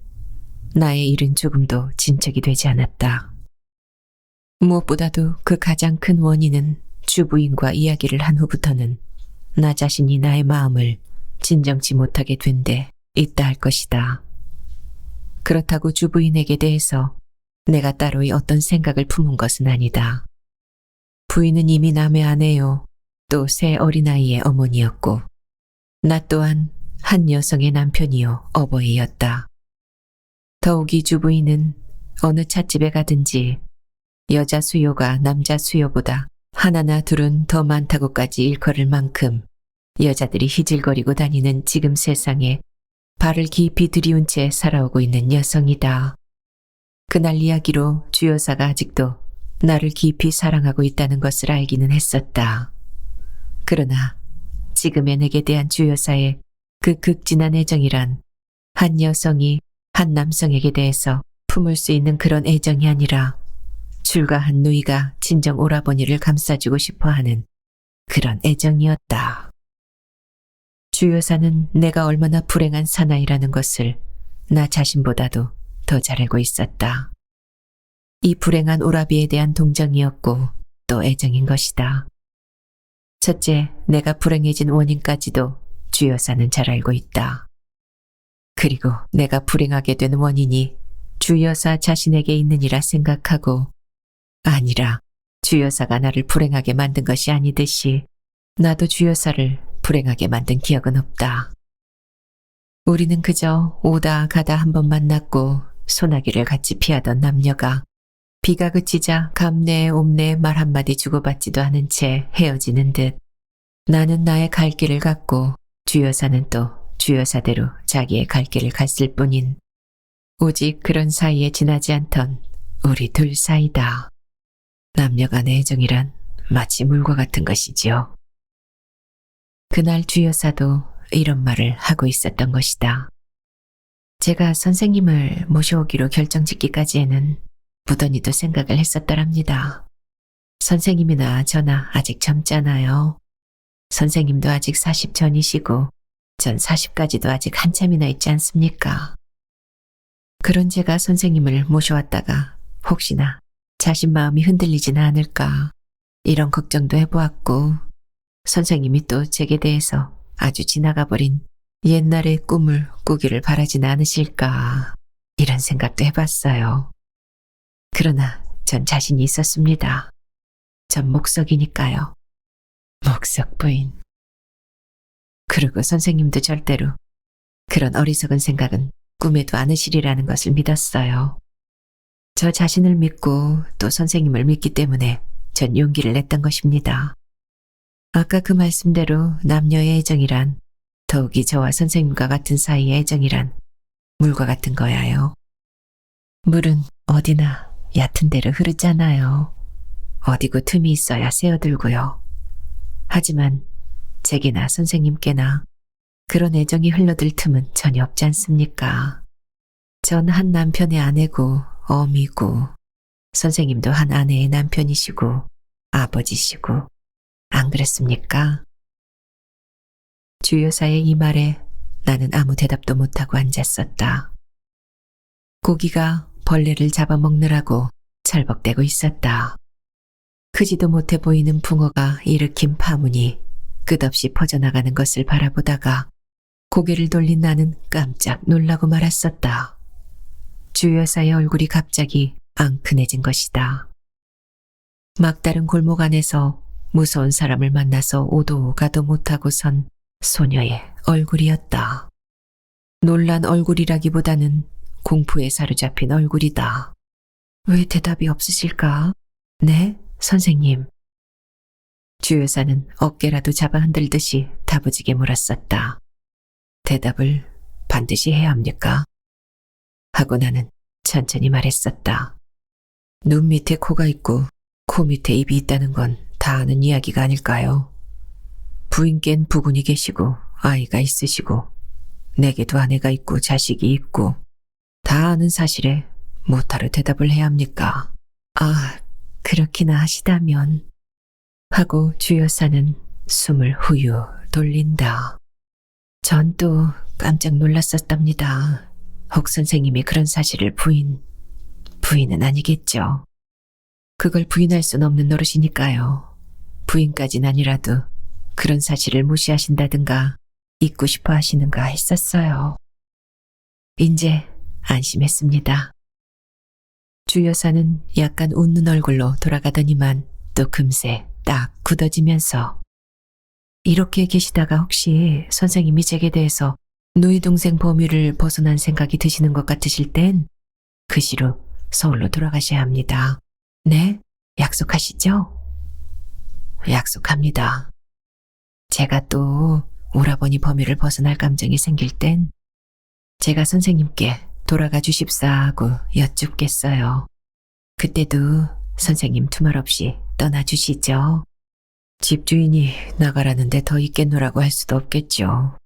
나의 일은 조금도 진척이 되지 않았다. 무엇보다도 그 가장 큰 원인은 주부인과 이야기를 한 후부터는 나 자신이 나의 마음을 진정치 못하게 된 데 있다 할 것이다. 그렇다고 주부인에게 대해서 내가 따로의 어떤 생각을 품은 것은 아니다. 부인은 이미 남의 아내요, 또 새 어린아이의 어머니였고 나 또한 한 여성의 남편이요 어버이였다. 더욱이 주부인은 어느 찻집에 가든지 여자 수요가 남자 수요보다 하나나 둘은 더 많다고까지 일컬을 만큼 여자들이 희질거리고 다니는 지금 세상에 발을 깊이 들이운 채 살아오고 있는 여성이다. 그날 이야기로 주 여사가 아직도 나를 깊이 사랑하고 있다는 것을 알기는 했었다. 그러나 지금의 내게 대한 주 여사의 그 극진한 애정이란 한 여성이 한 남성에게 대해서 품을 수 있는 그런 애정이 아니라 출가한 누이가 친정 오라버니를 감싸주고 싶어하는 그런 애정이었다. 주 여사는 내가 얼마나 불행한 사나이라는 것을 나 자신보다도 더 잘 알고 있었다. 이 불행한 오라비에 대한 동정이었고 또 애정인 것이다. 첫째, 내가 불행해진 원인까지도 주 여사는 잘 알고 있다. 그리고 내가 불행하게 된 원인이 주 여사 자신에게 있느니라 생각하고 아니라 주 여사가 나를 불행하게 만든 것이 아니듯이 나도 주 여사를 불행하게 만든 기억은 없다. 우리는 그저 오다 가다 한 번 만났고 소나기를 같이 피하던 남녀가 비가 그치자 감내 옴내 말 한마디 주고받지도 않은 채 헤어지는 듯 나는 나의 갈 길을 갔고 주 여사는 또 주 여사대로 자기의 갈 길을 갔을 뿐인 오직 그런 사이에 지나지 않던 우리 둘 사이다. 남녀 간의 애정이란 마치 물과 같은 것이지요. 그날 주 여사도 이런 말을 하고 있었던 것이다. 제가 선생님을 모셔오기로 결정짓기까지에는 무던히도 생각을 했었더랍니다. 선생님이나 저나 아직 젊잖아요. 선생님도 아직 40 전이시고 전 40까지도 아직 한참이나 있지 않습니까? 그런 제가 선생님을 모셔왔다가 혹시나 자신 마음이 흔들리지는 않을까 이런 걱정도 해보았고 선생님이 또 제게 대해서 아주 지나가버린 옛날의 꿈을 꾸기를 바라지는 않으실까 이런 생각도 해봤어요. 그러나 전 자신이 있었습니다. 전 목석이니까요. 목석 부인. 그리고 선생님도 절대로 그런 어리석은 생각은 꿈에도 않으시리라는 것을 믿었어요. 저 자신을 믿고 또 선생님을 믿기 때문에 전 용기를 냈던 것입니다. 아까 그 말씀대로 남녀의 애정이란 더욱이 저와 선생님과 같은 사이의 애정이란 물과 같은 거야요. 물은 어디나 얕은 데로 흐르잖아요. 어디고 틈이 있어야 새어들고요. 하지만 제게나 선생님께나 그런 애정이 흘러들 틈은 전혀 없지 않습니까? 전 한 남편의 아내고 어미고 선생님도 한 아내의 남편이시고 아버지시고 안 그랬습니까? 주 여사의 이 말에 나는 아무 대답도 못하고 앉았었다. 고기가 벌레를 잡아먹느라고 철벅대고 있었다. 크지도 못해 보이는 붕어가 일으킨 파문이 끝없이 퍼져나가는 것을 바라보다가 고개를 돌린 나는 깜짝 놀라고 말았었다. 주 여사의 얼굴이 갑자기 앙큰해진 것이다. 막다른 골목 안에서 무서운 사람을 만나서 오도 가도 못하고 선 소녀의 얼굴이었다. 놀란 얼굴이라기보다는 공포에 사로잡힌 얼굴이다. 왜 대답이 없으실까? 네, 선생님. 주 여사는 어깨라도 잡아 흔들듯이 다부지게 물었었다. 대답을 반드시 해야 합니까? 하고 나는 천천히 말했었다. 눈 밑에 코가 있고 코 밑에 입이 있다는 건 다 아는 이야기가 아닐까요? 부인께는 부군이 계시고 아이가 있으시고 내게도 아내가 있고 자식이 있고 다 아는 사실에 뭐하러 대답을 해야 합니까? 아, 그렇기나 하시다면 하고 주 여사는 숨을 후유 돌린다. 전 또 깜짝 놀랐었답니다. 혹 선생님이 그런 사실을 부인은 아니겠죠. 그걸 부인할 순 없는 노릇이니까요. 부인까진 아니라도 그런 사실을 무시하신다든가 잊고 싶어 하시는가 했었어요. 이제 안심했습니다. 주 여사는 약간 웃는 얼굴로 돌아가더니만 또 금세 딱 굳어지면서 이렇게 계시다가 혹시 선생님이 제게 대해서 누이 동생 범위를 벗어난 생각이 드시는 것 같으실 땐 그 시로 서울로 돌아가셔야 합니다. 네? 약속하시죠? 약속합니다. 제가 또 오라버니 범위를 벗어날 감정이 생길 땐 제가 선생님께 돌아가 주십사 하고 여쭙겠어요. 그때도 선생님 두말 없이 떠나주시죠. 집주인이 나가라는데 더 있겠노라고 할 수도 없겠죠.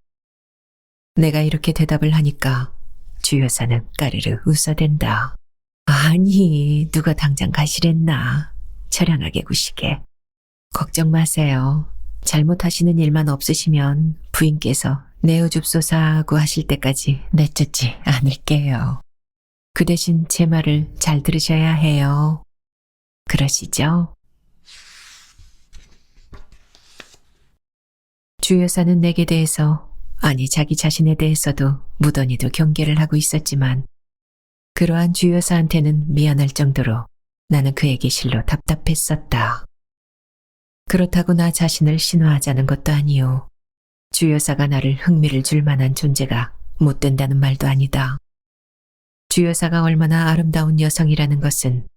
내가 이렇게 대답을 하니까 주 여사는 까르르 웃어댄다. 아니, 누가 당장 가시랬나. 처량하게 구시게. 걱정 마세요. 잘못하시는 일만 없으시면 부인께서 내어줍소서 하고 하실 때까지 내쫓지 않을게요. 그 대신 제 말을 잘 들으셔야 해요. 그러시죠? 주 여사는 내게 대해서, 아니 자기 자신에 대해서도 무던히도 경계를 하고 있었지만 그러한 주 여사한테는 미안할 정도로 나는 그에게 실로 답답했었다. 그렇다고 나 자신을 신화하자는 것도 아니요. 주 여사가 나를 흥미를 줄 만한 존재가 못 된다는 말도 아니다. 주 여사가 얼마나 아름다운 여성이라는 것은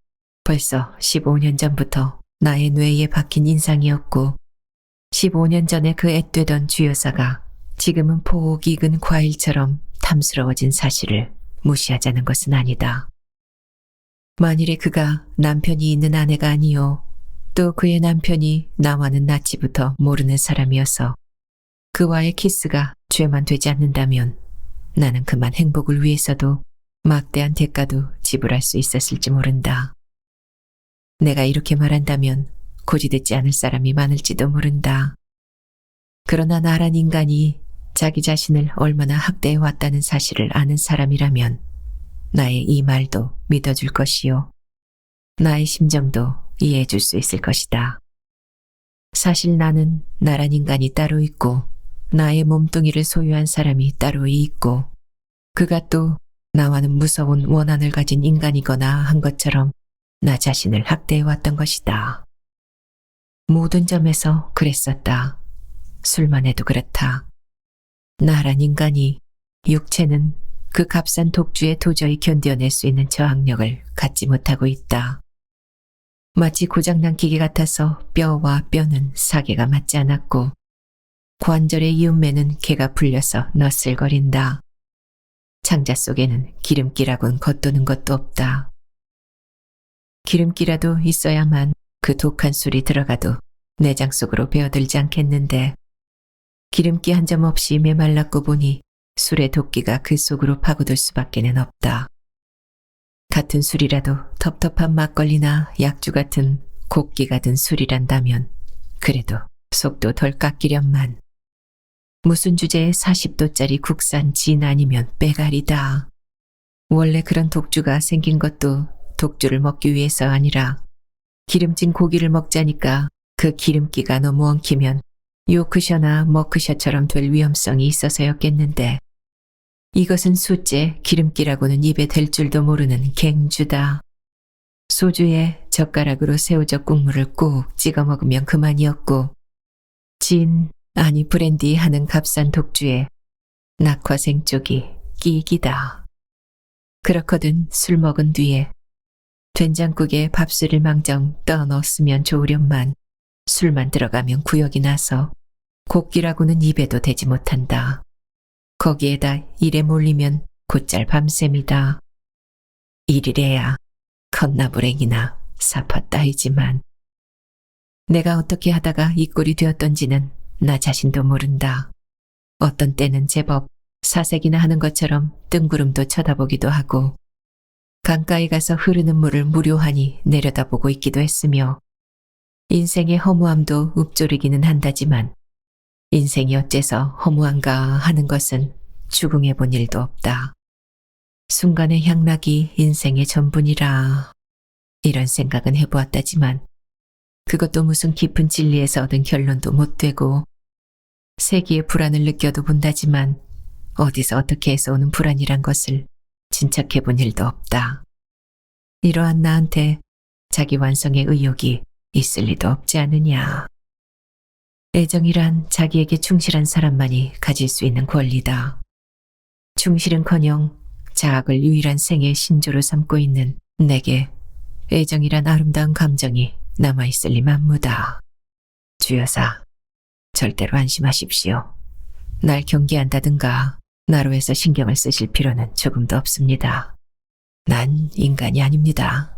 벌써 15년 전부터 나의 뇌에 박힌 인상이었고 15년 전에 그 앳되던 주 여사가 지금은 폭 익은 과일처럼 탐스러워진 사실을 무시하자는 것은 아니다. 만일에 그가 남편이 있는 아내가 아니요. 또 그의 남편이 나와는 나치부터 모르는 사람이어서 그와의 키스가 죄만 되지 않는다면 나는 그만 행복을 위해서도 막대한 대가도 지불할 수 있었을지 모른다. 내가 이렇게 말한다면 고지듣지 않을 사람이 많을지도 모른다. 그러나 나란 인간이 자기 자신을 얼마나 학대해왔다는 사실을 아는 사람이라면 나의 이 말도 믿어줄 것이요. 나의 심정도 이해해줄 수 있을 것이다. 사실 나는 나란 인간이 따로 있고 나의 몸뚱이를 소유한 사람이 따로 있고 그가 또 나와는 무서운 원한을 가진 인간이거나 한 것처럼 나 자신을 학대해왔던 것이다. 모든 점에서 그랬었다. 술만 해도 그렇다. 나란 인간이 육체는 그 값싼 독주에 도저히 견뎌낼 수 있는 저항력을 갖지 못하고 있다. 마치 고장난 기계 같아서 뼈와 뼈는 사계가 맞지 않았고 관절의 이음매는 개가 풀려서 너슬거린다. 창자 속에는 기름기라곤 겉도는 것도 없다. 기름기라도 있어야만 그 독한 술이 들어가도 내장 속으로 배어들지 않겠는데 기름기 한 점 없이 메말랐고 보니 술의 도끼가 그 속으로 파고들 수밖에는 없다. 같은 술이라도 텁텁한 막걸리나 약주 같은 곡기가 든 술이란다면 그래도 속도 덜 깎이련만. 무슨 주제에 40도짜리 국산 진 아니면 빼가리다. 원래 그런 독주가 생긴 것도 독주를 먹기 위해서 아니라 기름진 고기를 먹자니까 그 기름기가 너무 엉키면 요크셔나 머크셔처럼 될 위험성이 있어서였겠는데 이것은 숫제 기름기라고는 입에 댈 줄도 모르는 갱주다. 소주에 젓가락으로 새우젓 국물을 꼭 찍어 먹으면 그만이었고 진 아니 브랜디 하는 값싼 독주에 낙화생 쪽이 끼익이다. 그렇거든 술 먹은 뒤에 된장국에 밥술을 망정 떠 넣었으면 좋으련만 술만 들어가면 구역이 나서 곡기라고는 입에도 대지 못한다. 거기에다 일에 몰리면 곧잘 밤샘이다. 일이래야 컸나불행이나 사파 따이지만 내가 어떻게 하다가 이 꼴이 되었던지는 나 자신도 모른다. 어떤 때는 제법 사색이나 하는 것처럼 뜬구름도 쳐다보기도 하고 강가에 가서 흐르는 물을 무료하니 내려다보고 있기도 했으며 인생의 허무함도 읊조리기는 한다지만 인생이 어째서 허무한가 하는 것은 추궁해 본 일도 없다. 순간의 향락이 인생의 전부니라 이런 생각은 해보았다지만 그것도 무슨 깊은 진리에서 얻은 결론도 못 되고 세기의 불안을 느껴도 본다지만 어디서 어떻게 해서 오는 불안이란 것을 진척해 본 일도 없다. 이러한 나한테 자기 완성의 의욕이 있을 리도 없지 않느냐. 애정이란 자기에게 충실한 사람만이 가질 수 있는 권리다. 충실은커녕 자학을 유일한 생애의 신조로 삼고 있는 내게 애정이란 아름다운 감정이 남아있을 리 만무다. 주여사, 절대로 안심하십시오. 날 경계한다든가 나로 해서 신경을 쓰실 필요는 조금도 없습니다. 난 인간이 아닙니다.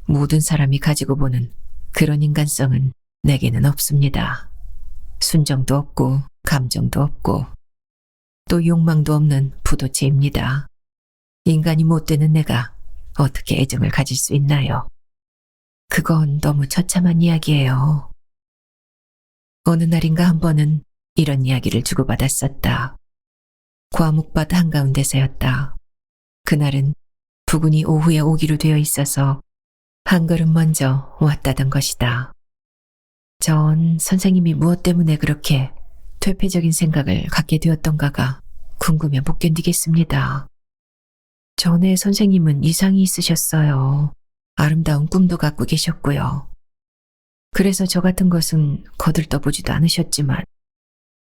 모든 사람이 가지고 보는 그런 인간성은 내게는 없습니다. 순정도 없고 감정도 없고 또 욕망도 없는 부도체입니다. 인간이 못 되는 내가 어떻게 애정을 가질 수 있나요? 그건 너무 처참한 이야기예요. 어느 날인가 한 번은 이런 이야기를 주고받았었다. 과묵밭 한가운데서였다. 그날은 부군이 오후에 오기로 되어 있어서 한 걸음 먼저 왔다던 것이다. 전 선생님이 무엇 때문에 그렇게 퇴폐적인 생각을 갖게 되었던가가 궁금해 못 견디겠습니다. 전에 선생님은 이상이 있으셨어요. 아름다운 꿈도 갖고 계셨고요. 그래서 저 같은 것은 거들떠보지도 않으셨지만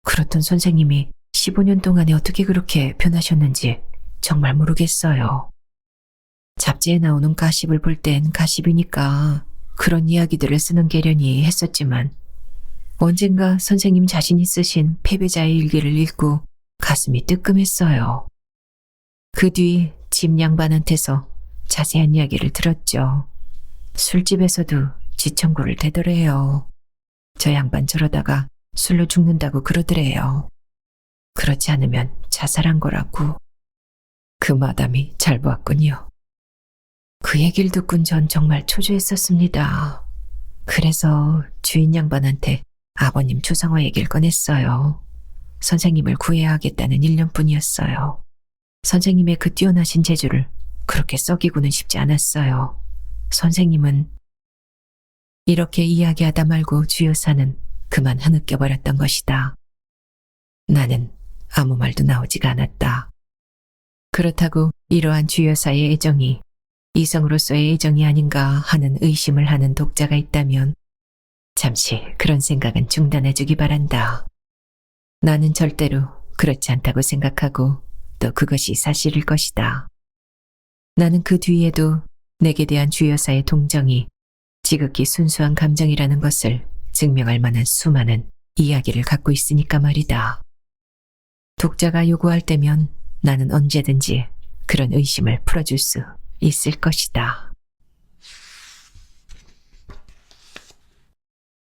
그렇던 선생님이 15년 동안에 어떻게 그렇게 변하셨는지 정말 모르겠어요. 잡지에 나오는 가십을 볼 땐 가십이니까 그런 이야기들을 쓰는 계련이 했었지만 언젠가 선생님 자신이 쓰신 패배자의 일기를 읽고 가슴이 뜨끔했어요. 그 뒤 집 양반한테서 자세한 이야기를 들었죠. 술집에서도 지청구를 대더래요. 저 양반 저러다가 술로 죽는다고 그러더래요. 그렇지 않으면 자살한 거라고. 그 마담이 잘 보았군요. 그 얘기를 듣곤 전 정말 초조했었습니다. 그래서 주인 양반한테 아버님 초상화 얘기를 꺼냈어요. 선생님을 구해야 하겠다는 일념뿐이었어요. 선생님의 그 뛰어나신 재주를 그렇게 썩이고는 싶지 않았어요. 선생님은 이렇게 이야기하다 말고 주여사는 그만 흐느껴버렸던 것이다. 나는 아무 말도 나오지가 않았다. 그렇다고 이러한 주여사의 애정이 이성으로서의 애정이 아닌가 하는 의심을 하는 독자가 있다면 잠시 그런 생각은 중단해주기 바란다. 나는 절대로 그렇지 않다고 생각하고 또 그것이 사실일 것이다. 나는 그 뒤에도 내게 대한 주여사의 동정이 지극히 순수한 감정이라는 것을 증명할 만한 수많은 이야기를 갖고 있으니까 말이다. 독자가 요구할 때면 나는 언제든지 그런 의심을 풀어줄 수 있을 것이다.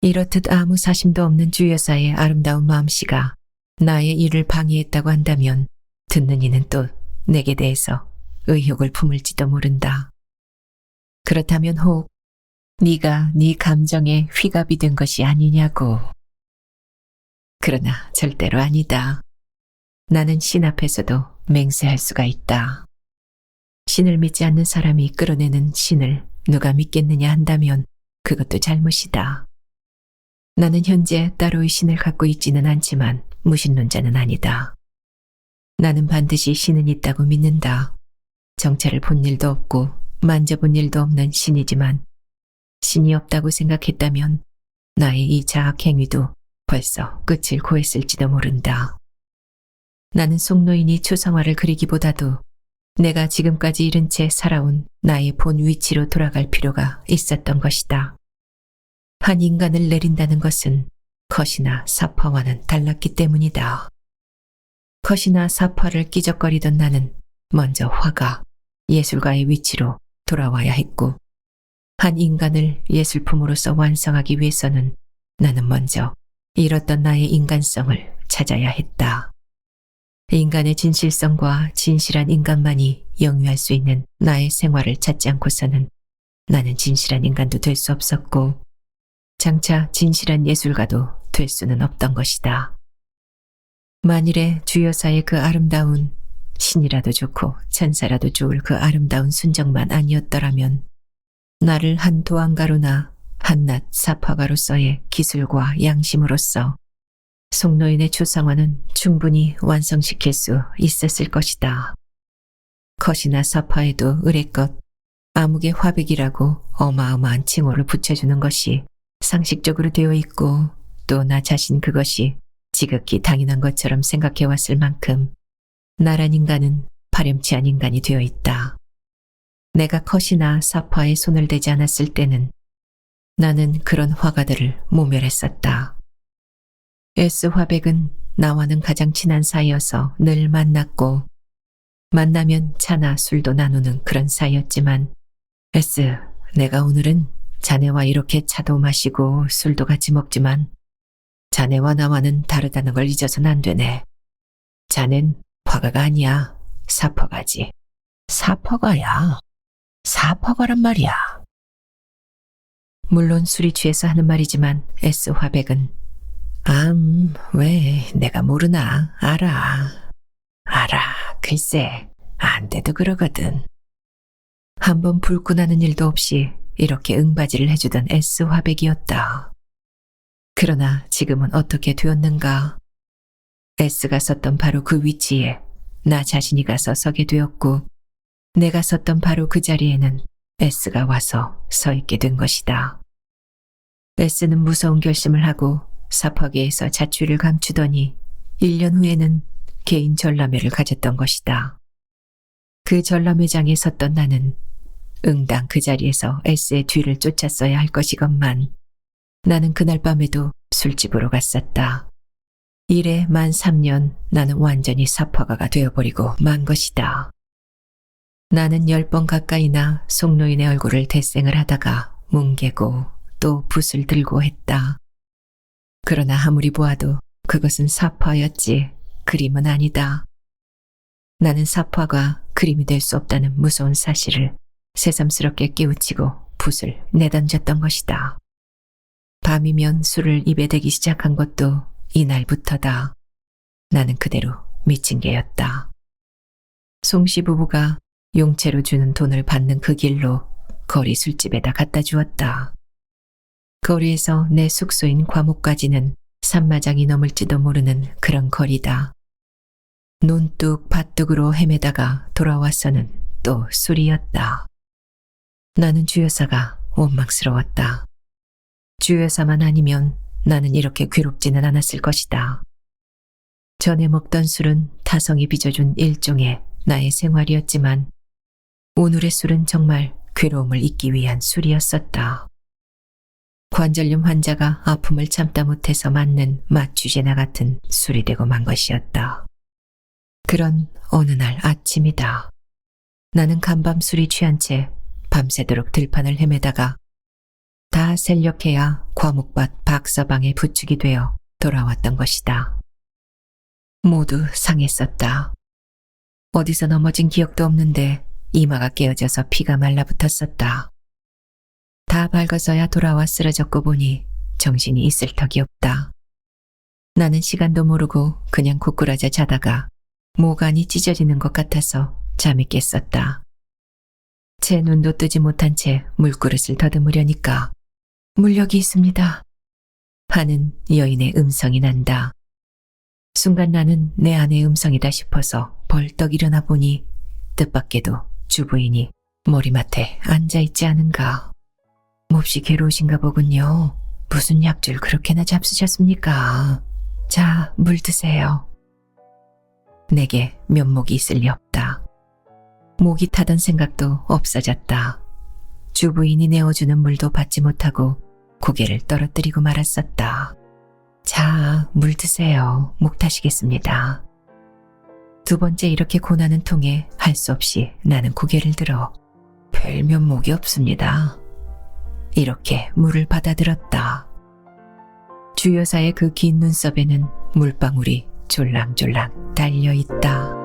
이렇듯 아무 사심도 없는 주여사의 아름다운 마음씨가 나의 일을 방해했다고 한다면 듣는 이는 또 내게 대해서 의혹을 품을지도 모른다. 그렇다면 혹 네가 네 감정에 휘갑이 된 것이 아니냐고. 그러나 절대로 아니다. 나는 신 앞에서도 맹세할 수가 있다. 신을 믿지 않는 사람이 끌어내는 신을 누가 믿겠느냐 한다면 그것도 잘못이다. 나는 현재 따로의 신을 갖고 있지는 않지만 무신론자는 아니다. 나는 반드시 신은 있다고 믿는다. 정체를 본 일도 없고 만져본 일도 없는 신이지만 신이 없다고 생각했다면 나의 이 자학행위도 벌써 끝을 고했을지도 모른다. 나는 속노인이 초상화를 그리기보다도 내가 지금까지 잃은 채 살아온 나의 본 위치로 돌아갈 필요가 있었던 것이다. 한 인간을 내린다는 것은 컷이나 사파와는 달랐기 때문이다. 컷이나 사파를 끼적거리던 나는 먼저 화가, 예술가의 위치로 돌아와야 했고, 한 인간을 예술품으로서 완성하기 위해서는 나는 먼저 잃었던 나의 인간성을 찾아야 했다. 인간의 진실성과 진실한 인간만이 영위할 수 있는 나의 생활을 찾지 않고서는 나는 진실한 인간도 될 수 없었고, 장차 진실한 예술가도 될 수는 없던 것이다. 만일에 주여사의 그 아름다운, 신이라도 좋고 천사라도 좋을 그 아름다운 순정만 아니었더라면 나를 한 도안가로나 한낱 사파가로서의 기술과 양심으로서 송노인의 초상화는 충분히 완성시킬 수 있었을 것이다. 컷이나 사파에도 의례껏 암흑의 화백이라고 어마어마한 칭호를 붙여주는 것이 상식적으로 되어 있고, 또 나 자신 그것이 지극히 당연한 것처럼 생각해왔을 만큼 나란 인간은 파렴치한 인간이 되어 있다. 내가 컷이나 사파에 손을 대지 않았을 때는 나는 그런 화가들을 모멸했었다. S 화백은 나와는 가장 친한 사이여서 늘 만났고, 만나면 차나 술도 나누는 그런 사이였지만, S, 내가 오늘은 자네와 이렇게 차도 마시고 술도 같이 먹지만 자네와 나와는 다르다는 걸 잊어서는 안 되네. 자넨 화가가 아니야. 사퍼가지. 사퍼가야. 사퍼가란 말이야. 물론 술이 취해서 하는 말이지만 S 화백은 왜 내가 모르나. 알아. 글쎄 안 돼도 그러거든. 한번 붉고 나는 일도 없이 이렇게 응바지를 해주던 S 화백이었다. 그러나 지금은 어떻게 되었는가. S가 섰던 바로 그 위치에 나 자신이 가서 서게 되었고, 내가 섰던 바로 그 자리에는 S가 와서 서 있게 된 것이다. S는 무서운 결심을 하고 사파계에서 자취를 감추더니 1년 후에는 개인 전람회를 가졌던 것이다. 그 전람회장에 섰던 나는 응당 그 자리에서 S의 뒤를 쫓았어야 할 것이건만, 나는 그날 밤에도 술집으로 갔었다. 일에 만 3년 나는 완전히 사파가가 되어버리고 만 것이다. 나는 10번 가까이나 송노인의 얼굴을 대생을 하다가 뭉개고 또 붓을 들고 했다. 그러나 아무리 보아도 그것은 사파였지 그림은 아니다. 나는 사파가 그림이 될 수 없다는 무서운 사실을 새삼스럽게 깨우치고 붓을 내던졌던 것이다. 밤이면 술을 입에 대기 시작한 것도 이날부터다. 나는 그대로 미친 개였다. 송씨 부부가 용채로 주는 돈을 받는 그 길로 거리 술집에다 갖다 주었다. 거리에서 내 숙소인 과목까지는 산마장이 넘을지도 모르는 그런 거리다. 논뚝 밭뚝으로 헤매다가 돌아와서는 또 술이었다. 나는 주여사가 원망스러웠다. 주여사만 아니면 나는 이렇게 괴롭지는 않았을 것이다. 전에 먹던 술은 타성이 빚어준 일종의 나의 생활이었지만 오늘의 술은 정말 괴로움을 잊기 위한 술이었었다. 관절염 환자가 아픔을 참다 못해서 맞는 맛주제나 같은 술이 되고 만 것이었다. 그런 어느 날 아침이다. 나는 간밤 술이 취한 채 밤새도록 들판을 헤매다가 다 셀력해야 과목밭 박서방의 부축이 되어 돌아왔던 것이다. 모두 상했었다. 어디서 넘어진 기억도 없는데 이마가 깨어져서 피가 말라붙었었다. 다 밝아서야 돌아와 쓰러졌고 보니 정신이 있을 턱이 없다. 나는 시간도 모르고 그냥 고꾸라져 자다가 모간이 찢어지는 것 같아서 잠이 깼었다. 제 눈도 뜨지 못한 채 물그릇을 더듬으려니까 물력이 있습니다 하는 여인의 음성이 난다. 순간 나는 내 아내의 음성이다 싶어서 벌떡 일어나 보니 뜻밖에도 주부인이 머리맡에 앉아있지 않은가. 몹시 괴로우신가 보군요. 무슨 약줄 그렇게나 잡수셨습니까? 자, 물 드세요. 내게 면목이 있을 리 없다. 목이 타던 생각도 없어졌다. 주부인이 내어주는 물도 받지 못하고 고개를 떨어뜨리고 말았었다. 자, 물 드세요. 목 타시겠습니다. 두 번째 이렇게 고나는 통에 할 수 없이 나는 고개를 들어 별면 목이 없습니다. 이렇게 물을 받아들었다. 주여사의 그 긴 눈썹에는 물방울이 졸랑졸랑 달려있다.